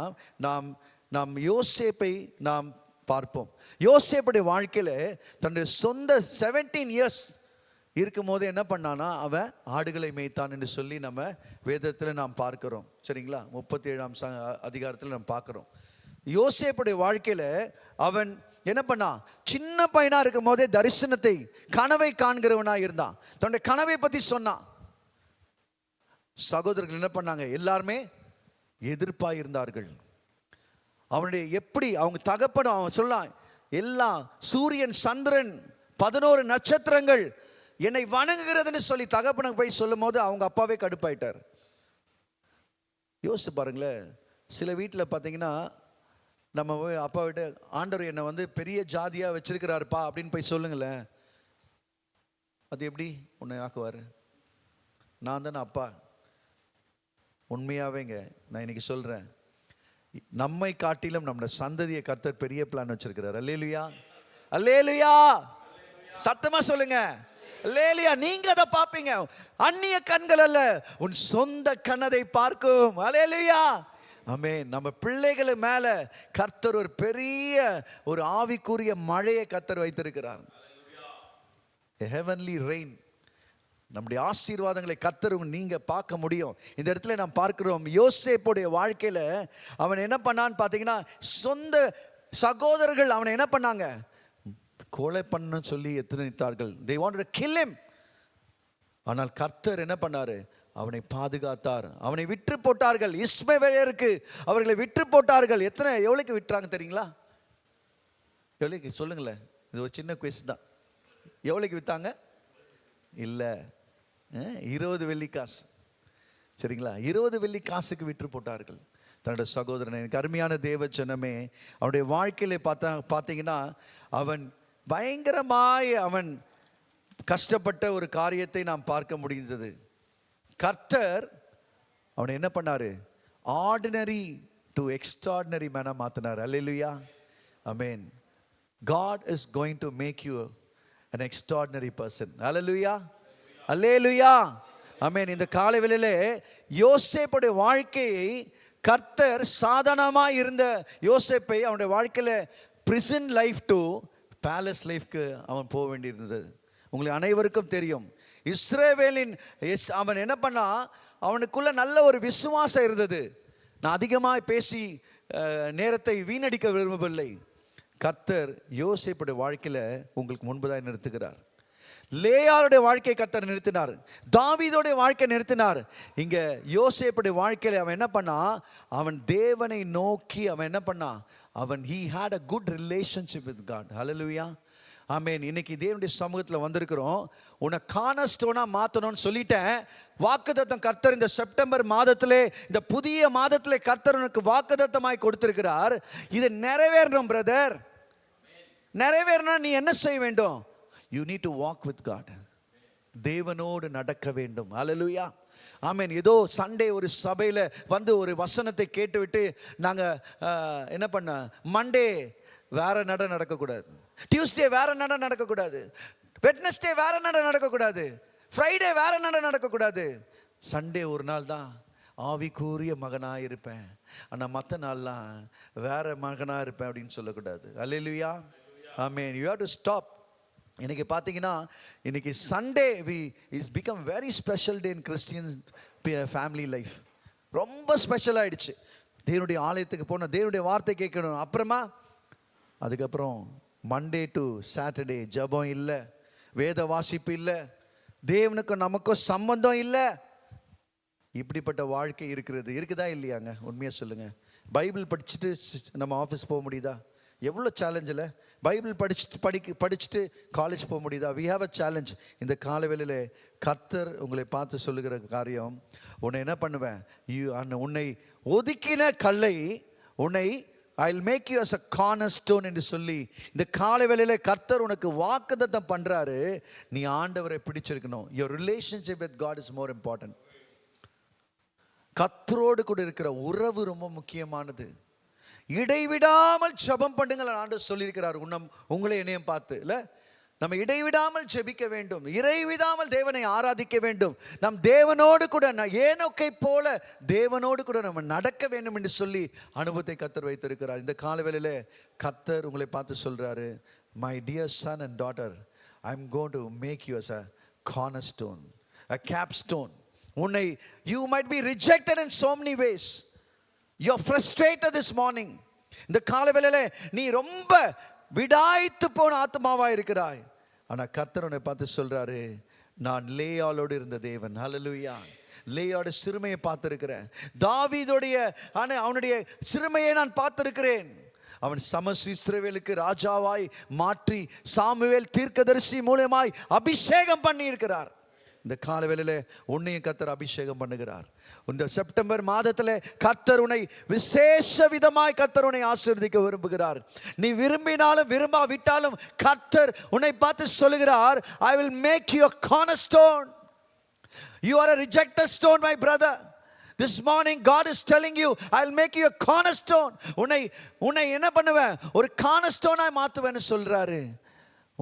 Speaker 3: நாம் யோசேப்பை நாம் பார்ப்போம். யோசேப்புடைய வாழ்க்கையில் தன்னுடைய சொந்த 17 இயர்ஸ் இருக்கும் போது என்ன பண்ணானா, அவன் ஆடுகளை மேய்த்தான் என்று சொல்லி நம்ம வேதத்தில் நாம் பார்க்கிறோம். சரிங்களா? 37ஆம் அதிகாரத்தில் நாம் பார்க்குறோம். யோசேப்புடைய வாழ்க்கையில் அவன் என்ன பண்ணான், சின்ன பையனா இருக்கும் போதே தரிசனத்தை, கனவை காண்கிறவனா இருந்தான். தன்னுடைய கனவை பற்றி சொன்னான். சகோதரர்கள் என்ன பண்ணாங்க, எல்லாருமே எதிர்ப்பாக இருந்தார்கள். அவனுடைய எப்படி அவங்க தகப்பனும் அவன் சொல்லலாம், எல்லாம் சூரியன் சந்திரன் 11 நட்சத்திரங்கள் என்னை வணங்குகிறதுன்னு சொல்லி தகப்பனுக்கு போய் சொல்லும் போது அவங்க அப்பாவே கடுப்பாயிட்டார். யோசிச்சு பாருங்களேன், சில வீட்டில் பார்த்தீங்கன்னா நம்ம அப்பா விட்டு, ஆண்டவர் என்னை வந்து பெரிய ஜாதியாக வச்சிருக்கிறாருப்பா அப்படின்னு போய் சொல்லுங்களேன், அது எப்படி உன்னை ஆக்குவார்? நான் தானே அப்பா. உண்மையாவேங்க நான் இன்னைக்கு சொல்கிறேன், நம்மை காட்டிலும் நம்மளோட சந்ததியை கர்த்தர் பெரிய பிளான் வச்சிருக்கிறார். அல்லேலுயா, அல்லேலுயா, சத்தமா சொல்லுங்க, அல்லேலுயா. நீங்க அதை பார்ப்பீங்க, அந்நிய கண்கள் அல்ல, உன் சொந்த கண்ணதை பார்க்கும். அல்லேலுயா, ஆமென். நம்ம பிள்ளைகள் மேல கர்த்தர் ஒரு பெரிய ஒரு ஆவிக்குரிய மழையை கர்த்தர் வைத்திருக்கிறார். ஹெவன்லி ரெயின், நம்முடைய ஆசீர்வாதங்களை கர்த்தர் நீங்க பார்க்க முடியும். இந்த இடத்துல நாம் பார்க்கிறோம், யோசேப்புடைய வாழ்க்கையில அவன் என்ன பண்ணான்னு பார்த்தீங்கன்னா, சொந்த சகோதரர்கள் அவனை என்ன பண்ணாங்க, கொலை பண்ண சொல்லி எத்தனைத்தார்கள். they wanted to kill him. ஆனால் கர்த்தர் என்ன பண்ணாரு, அவனை பாதுகாத்தார். அவனை விற்று போட்டார்கள். இஸ்மவேலருக்கு அவர்களை விற்று போட்டார்கள். எவ்வளவுக்கு விற்றாங்க தெரியுங்களா? எவ்வளவுக்கு சொல்லுங்களேன், இது ஒரு சின்ன குவிஸ் தான். எவ்வளவுக்கு வித்தாங்க? இல்லை, 20 வெள்ளி காசு. சரிங்களா? 20 வெள்ளி காசுக்கு விற்று போட்டார்கள் தன்னோட சகோதரனை. எனக்கு அருமையான தேவ ஜனமே, அவனுடைய வாழ்க்கையில பார்த்தீங்கன்னா அவன் பயங்கரமாய் அவன் கஷ்டப்பட்ட ஒரு காரியத்தை நாம் பார்க்க முடிந்தது. கர்த்தர் அவனை என்ன பண்ணாரு, ordinary to extraordinary Mena மாத்தினார். Hallelujah, amen. God is going to make you an extraordinary person. Hallelujah. Hallelujah. ஆமென். இந்த காலை வேளையிலே யோசேப்புடைய வாழ்க்கையை கர்த்தர் சாதாரணமாக இருந்த யோசேப்பை அவனுடைய வாழ்க்கையில பிரிசன் லைஃப் டு பேலஸ் லைஃப்க்கு அவன் போக வேண்டியிருந்தது. உங்களுக்கு அனைவருக்கும் தெரியும், இஸ்ரவேலின் அவன் என்ன பண்ணா, அவனுக்குள்ள நல்ல ஒரு விசுவாசம் இருந்தது. நான் அதிகமாக பேசி நேரத்தை வீணடிக்க விரும்பவில்லை. கர்த்தர் யோசேப்புடைய வாழ்க்கையில உங்களுக்கு முன்பதாக நிறுத்துகிறார். லேயாளுடைய வாழ்க்கையை கர்த்தர் நிறுத்தினார். தாவீதோடைய வாழ்க்கை நிறுத்தினார். இங்க யோசேப்புடைய வாழ்க்கையில அவன் என்ன பண்ணா, அவன் தேவனை நோக்கி அவன் என்ன பண்ணா, அவன் he had a good relationship with God. Hallelujah. ஆமென். இன்னைக்கு தேவனுடைய சமூகத்தில் வந்திருக்கிறோம். உன்னை கார்னர்ஸ்டோனா மாற்றணும்னு சொல்லிட்டேன். வாக்குத்தத்தம் கர்த்தர் இந்த செப்டம்பர் மாதத்திலே, இந்த புதிய மாதத்திலே கர்த்தர் உனக்கு வாக்குத்தத்தமாய் கொடுத்திருக்கிறார். இதை நிறைவேறணும் பிரதர். நிறைவேறினா நீ என்ன செய்ய வேண்டும்? You need to walk with God. தேவனோடு நடக்க வேண்டும். ஹல்லேலூயா. ஆமென். ஏதோ சண்டே ஒரு சபையில் வந்து ஒரு வசனத்தை கேட்டுவிட்டு நாங்கள் என்ன பண்ண, மண்டே வேற நடக்கக்கூடாது, டியூஸ்டே வேற நடக்கக்கூடாது, வெட்னஸ்டே வேற நடக்கக்கூடாது, ஃப்ரைடே வேற நடக்கக்கூடாது. சண்டே ஒரு நாள் தான் ஆவிக்குரிய மகனாக இருப்பேன், ஆனால் மற்ற நாள்லாம் வேற மகனாக இருப்பேன் அப்படின்னு சொல்லக்கூடாது. Hallelujah. Amen. You have to stop. இன்னைக்கு பார்த்தீங்கன்னா, இன்னைக்கு Sunday is become very special day in Christian family life. ரொம்ப ஸ்பெஷல் ஆயிடுச்சு. தேவனுடைய ஆலயத்துக்கு போன, தேவனுடைய வார்த்தை கேட்கணும். அப்புறமா அதுக்கப்புறம் மண்டே டு சாட்டர்டே ஜெபம் இல்லை, வேத வாசிப்பு இல்லை, தேவனுக்கும் நமக்கும் சம்பந்தம் இல்லை. இப்படிப்பட்ட வாழ்க்கை இருக்குதா இல்லையாங்க? உண்மையாக சொல்லுங்க. பைபிள் படிச்சுட்டு நம்ம ஆஃபீஸ் போக முடியுதா? எவ்வளோ சேலஞ்சில். பைபிள் படிச்சுட்டு காலேஜ் போக முடியுதா? We have a challenge. இந்த காலவேளையில் கர்த்தர் உங்களை பார்த்து சொல்லுகிற காரியம், உன்னை என்ன பண்ணுவேன், உன்னை ஒதுக்கின கல்லை உன்னை I'll make you as a cornerstone என்று சொல்லி இந்த காலவேளையில் கர்த்தர் உனக்கு வாக்குத்தத்தம் பண்றாரு. நீ ஆண்டவரை பிடிச்சிருக்கணும். Your relationship with God is more important. கர்த்தரோடு கூட இருக்கிற உறவு ரொம்ப முக்கியமானது. இடைவிடாமல் ஜெபம் பண்ணுங்கள் ஆண்டவர் சொல்லியிருக்கிறார். உங்களை என்னையும் பார்த்து இல்லை, நம்ம இடைவிடாமல் ஜெபிக்க வேண்டும், இடைவிடாமல் தேவனை ஆராதிக்க வேண்டும். நம் தேவனோடு கூட ஏனோக்கை போல தேவனோடு கூட நம்ம நடக்க வேண்டும் என்று சொல்லி அனுபவத்தை கர்த்தர் வைத்திருக்கிறார். இந்த காலவேளையில கர்த்தர் உங்களை பார்த்து சொல்றாரு, my dear son and daughter, I'm going to make you as a cornerstone, a capstone. உன்னை you might be rejected in so many ways. You're frustrated this morning. இந்த காலவேளையில நீ ரொம்ப விடாய்த்து போன ஆத்மாவா இருக்கிறாய். ஆனா கர்த்தர் உன்னை பார்த்து சொல்றாரு, நான் லேயாளோடு இருந்த தேவன். ஹல்லேலூயா. லேயாளோட சிறுமையை பார்த்திருக்கிறேன். தாவீதுடைய அவனுடைய சிறுமையை நான் பார்த்திருக்கிறேன். அவன் இஸ்ரவேலுக்கு ராஜாவாய் மாற்றி சாமுவேல் தீர்க்கதரிசி மூலமாய் அபிஷேகம் பண்ணி இருக்கிறார். இந்த காலவேளையில உன்னையும் கர்த்தர் அபிஷேகம் பண்ணுகிறார். இந்த செப்டம்பர் மாதத்தில் கர்த்தர் உன்னை விசேஷ விதமாய் கர்த்தர் உன்னை ஆசீர்வதிக்க விரும்புகிறார். நீ விரும்பினாலும் விரும்பாவிட்டாலும் கர்த்தர் உன்னை பார்த்து சொல்லுகிறார், I will make you a cornerstone. You are a rejected stone, my brother. This morning God is telling you, I'll make you a cornerstone. உன்னை என்ன பண்ணுவேன், ஒரு cornerstone ஆய் மாத்துவேன்னு சொல்றாரு.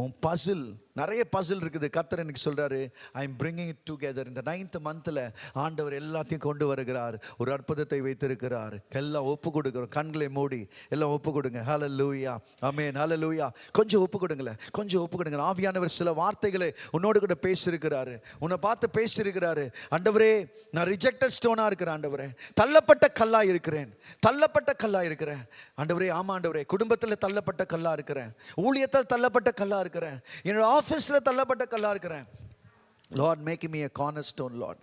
Speaker 3: உன் பசில் நிறைய பசில் இருக்குது. கர்த்தர் எனக்கு சொல்றாரு, I am bringing it together. இந்த 9th மந்த்ல ஆண்டவர் எல்லாத்தையும் கொண்டு வருகிறார். ஒரு அற்புதத்தை வைத்திருக்கிறார். எல்லாம் ஒப்பு கொடுக்கிறோம். கண்களை மூடி எல்லாம் ஒப்பு கொடுங்க. ஹல்லேலூயா. ஆமென். ஹல்லேலூயா. கொஞ்சம் ஒப்பு கொடுங்களேன், கொஞ்சம் ஒப்பு கொடுங்க. ஆவியானவர் சில வார்த்தைகளை உன்னோடு கூட பேசியிருக்கிறாரு, உன்னை பார்த்து பேசியிருக்கிறாரு. ஆண்டவரே, நான் ரிஜெக்டட் ஸ்டோனா இருக்கிறேன். ஆண்டவரே, தள்ளப்பட்ட கல்லா இருக்கிறேன், தள்ளப்பட்ட கல்லா இருக்கிறேன். ஆண்டவரே, ஆமா ஆண்டவரே, குடும்பத்தில் தள்ளப்பட்ட கல்லா இருக்கிறேன், ஊழியத்தில் தள்ளப்பட்ட கல்லா இருக்கிறேன், என்னோட ஆபீஸ்ல தள்ளப்பட்ட கல்லா இருக்கிறேன். Lord, make me a cornerstone, Lord.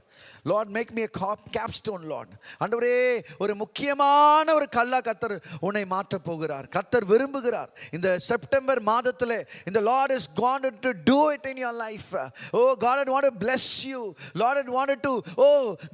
Speaker 3: Lord, make me a capstone, Lord. ஆண்டவரே, ஒரு முக்கியமான ஒரு கல்லா கர்த்தர் உன்னை மாற்ற போகிறார். கர்த்தர் விரும்புகிறார். இந்த செப்டம்பர் மாதத்திலே இந்த Lord is going to do it in your life. Oh God, I want to bless you. Lord, I wanted to,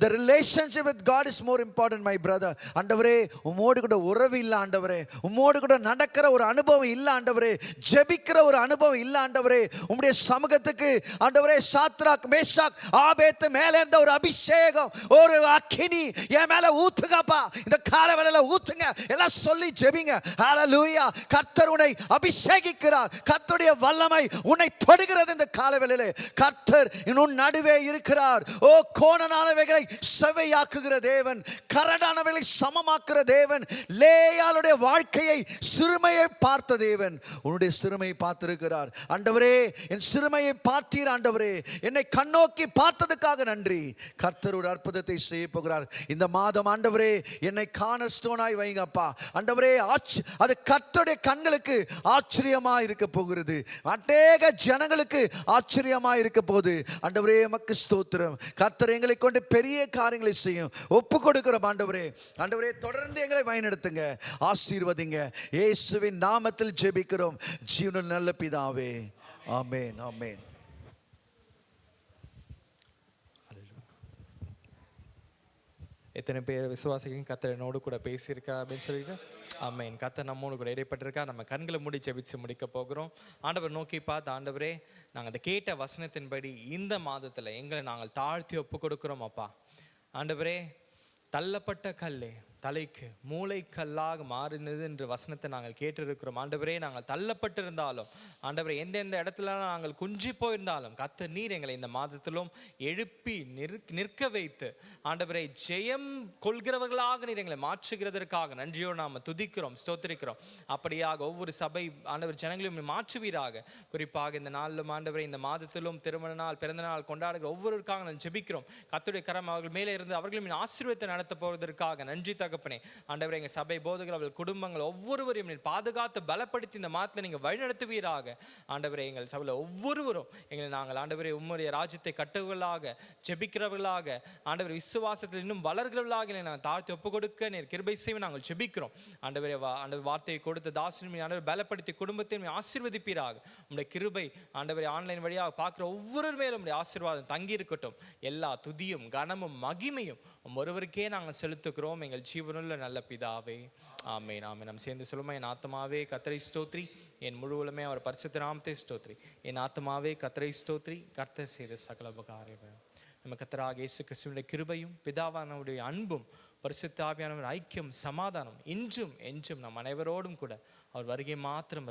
Speaker 3: the relationship with God is more important, my brother. ஆண்டவரே, உம்மோடு கூட உறவு இல்ல ஆண்டவரே, உம்மோடு கூட நடக்கிற ஒரு அனுபவம் இல்ல ஆண்டவரே, ஜெபிக்கிற ஒரு அனுபவம் இல்ல ஆண்டவரே. உம்முடைய சமூகத்துக்கு ஆண்டவரே, சாத்ராக் மேஷாக் ஆபேத் மேலே இருந்த ஒரு அபிஷேகம், ஒரு அக்கினி என் மேல ஊத்துங்கப்பா. இந்த காலவேளையில ஊத்துங்க. எல்லாம் சொல்லி ஜெபிங்க. ஹalleluya. கர்த்தர் உன்னை அபிஷேகிக்கிறார். கர்த்தருடைய வல்லமை உன்னை தொடுகிறது. இந்த காலவேளையிலே கர்த்தர் உன் நடுவே இருக்கிறார். ஓ, கோணனானவைகளை செவையாக்குகிற தேவன், கரடானவைகளை சமமாக்குற தேவன், லேயாளுடைய வாழ்க்கையை, சிறுமையை பார்த்த தேவன் உன்னுடைய சிறுமையை பார்த்திருக்கிறார். ஆண்டவரே, என் சிறுமையை பார்த்தீர் ஆண்டவரே, என்னை கண்ணோக்கி பார்த்ததுக்காக நன்றி. கர்த்தர் ஒரு அற்புதத்தை செய்ய போகிறார் இந்த மாதம். ஆண்டவரே, என்னை கார்னர்ஸ்டோனாய் வைங்கப்பா. ஆண்டவரே, அது கர்த்தருடைய கண்களுக்கு ஆச்சரியமா இருக்க போகிறது. அநேக ஜனங்களுக்கு ஆச்சரியமா இருக்க போகுது. ஆண்டவரே, எமக்கு ஸ்தோத்திரம். கர்த்தர் எங்களை கொண்டு பெரிய காரியங்களை செய்யும். ஒப்பு கொடுக்கிறோம் ஆண்டவரே. ஆண்டவரே, தொடர்ந்து எங்களை வழிநடத்துங்க, ஆசீர்வதிங்க. இயேசுவின் நாமத்தில் ஜெபிக்கிறோம் ஜீவனுள்ள நல்ல பிதாவே. ஆமென், ஆமென்.
Speaker 1: எத்தனை பேர் விசுவாசிக்கும் கர்த்தர் என்னோடு கூட பேசியிருக்கா அப்படின்னு சொல்லிட்டு ஆமென். கர்த்தர் நம்மோடு கூட இடைப்பட்டிருக்கா. நம்ம கண்களை மூடி ஜெபிச்சு முடிக்க போகிறோம். ஆண்டவர் நோக்கி பார்த்து, ஆண்டவரே, நாங்கள் அந்த கேட்ட வசனத்தின்படி இந்த மாதத்தில் எங்களை நாங்கள் தாழ்த்தி ஒப்பு கொடுக்குறோம் அப்பா. ஆண்டவரே, தள்ளப்பட்ட கல்லே தலைக்கு மூளைக்கல்லாக மாறினது என்று வசனத்தை நாங்கள் கேட்டிருக்கிறோம். ஆண்டவரே, நாங்கள் தள்ளப்பட்டிருந்தாலும், ஆண்டவரே, எந்தெந்த இடத்துல நாங்கள் குஞ்சி போயிருந்தாலும், கர்த்தர் நீர் எங்களை இந்த மாதத்திலும் எழுப்பி நிற்க வைத்து, ஆண்டவரே, ஜெயம் கொள்கிறவர்களாக நீர் எங்களை மாற்றுகிறதற்காக நன்றியோடு நாம் துதிக்கிறோம், ஸ்தோத்திரிக்கிறோம். அப்படியாக ஒவ்வொரு சபை ஆண்டவர் ஜனங்களையும் மாற்றுவீராக. குறிப்பாக இந்த நாளிலும் ஆண்டவரே, இந்த மாதத்திலும் திருமண நாள், பிறந்த நாள் கொண்டாடுகிற ஒவ்வொருவருக்காக நான் ஜெபிக்கிறோம். கர்த்தருடைய கரம் அவர்கள் மேலே இருந்து அவர்களும் ஆசீர்வாதத்தை நடத்த போவதற்காக நன்றி தகப்பனே. ஆண்டவரே, எங்கள் சபை போதகர், அவர்கள் குடும்பங்கள் ஒவ்வொருவரையும் நீர் பாதுகாத்து பலப்படுத்தி இந்த மாதத்தில் நீங்கள் வழிநடத்துவீராக. ஆண்டவரே, எங்கள் சபையில் ஒவ்வொருவரும் எங்களை நாங்கள் ஆண்டவரே உம்முடைய ராஜ்யத்தை கட்டுவர்களாக, ஜெபிக்கிறவர்களாக, ஆண்டவரே விசுவாசத்தில் இன்னும் வளர்கிறவர்களாக நாங்கள் தாழ்த்தி ஒப்பு கொடுக்க நீர் கிருபை செய்ய நாங்கள் ஜெபிக்கிறோம். ஆண்டவரே, ஆண்டவர் வார்த்தையை கொடுத்த தாசன் ஆண்டவர் பலப்படுத்தி குடும்பத்தை ஆசீர்வதிப்பீராக. உங்களுடைய கிருபை ஆண்டவரே ஆன்லைன் வழியாக பார்க்குற ஒவ்வொரு மேலும் உங்களுடைய ஆசீர்வாதம் தங்கி இருக்கட்டும். எல்லா துதியும் கனமும் மகிமையும் ஒருவருக்கே நாங்கள் செலுத்துகிறோம் எங்கள் ஜீவனுள்ள நல்ல பிதாவே. ஆமென், ஆமென். நாம் சேர்ந்து சொல்லுமா, என் ஆத்மாவே கர்த்தரை ஸ்தோத்ரி, என் முழுவலுமே அவர் பரிசுத்த நாமத்தை ஸ்தோத்ரி. என் ஆத்மாவே கர்த்தரை ஸ்தோத்ரி, கர்த்தர் செய்த சகல உபகாரங்களும். நம்ம கர்த்தராகிய இயேசு கிறிஸ்துவினுடைய கிருபையும் பிதாவானவருடைய அன்பும் பரிசுத்த ஆவியானவர் ஐக்கியம் சமாதானம் இன்றும் என்றும் நம் அனைவரோடும் கூட அவர் வருகை மாத்திரம்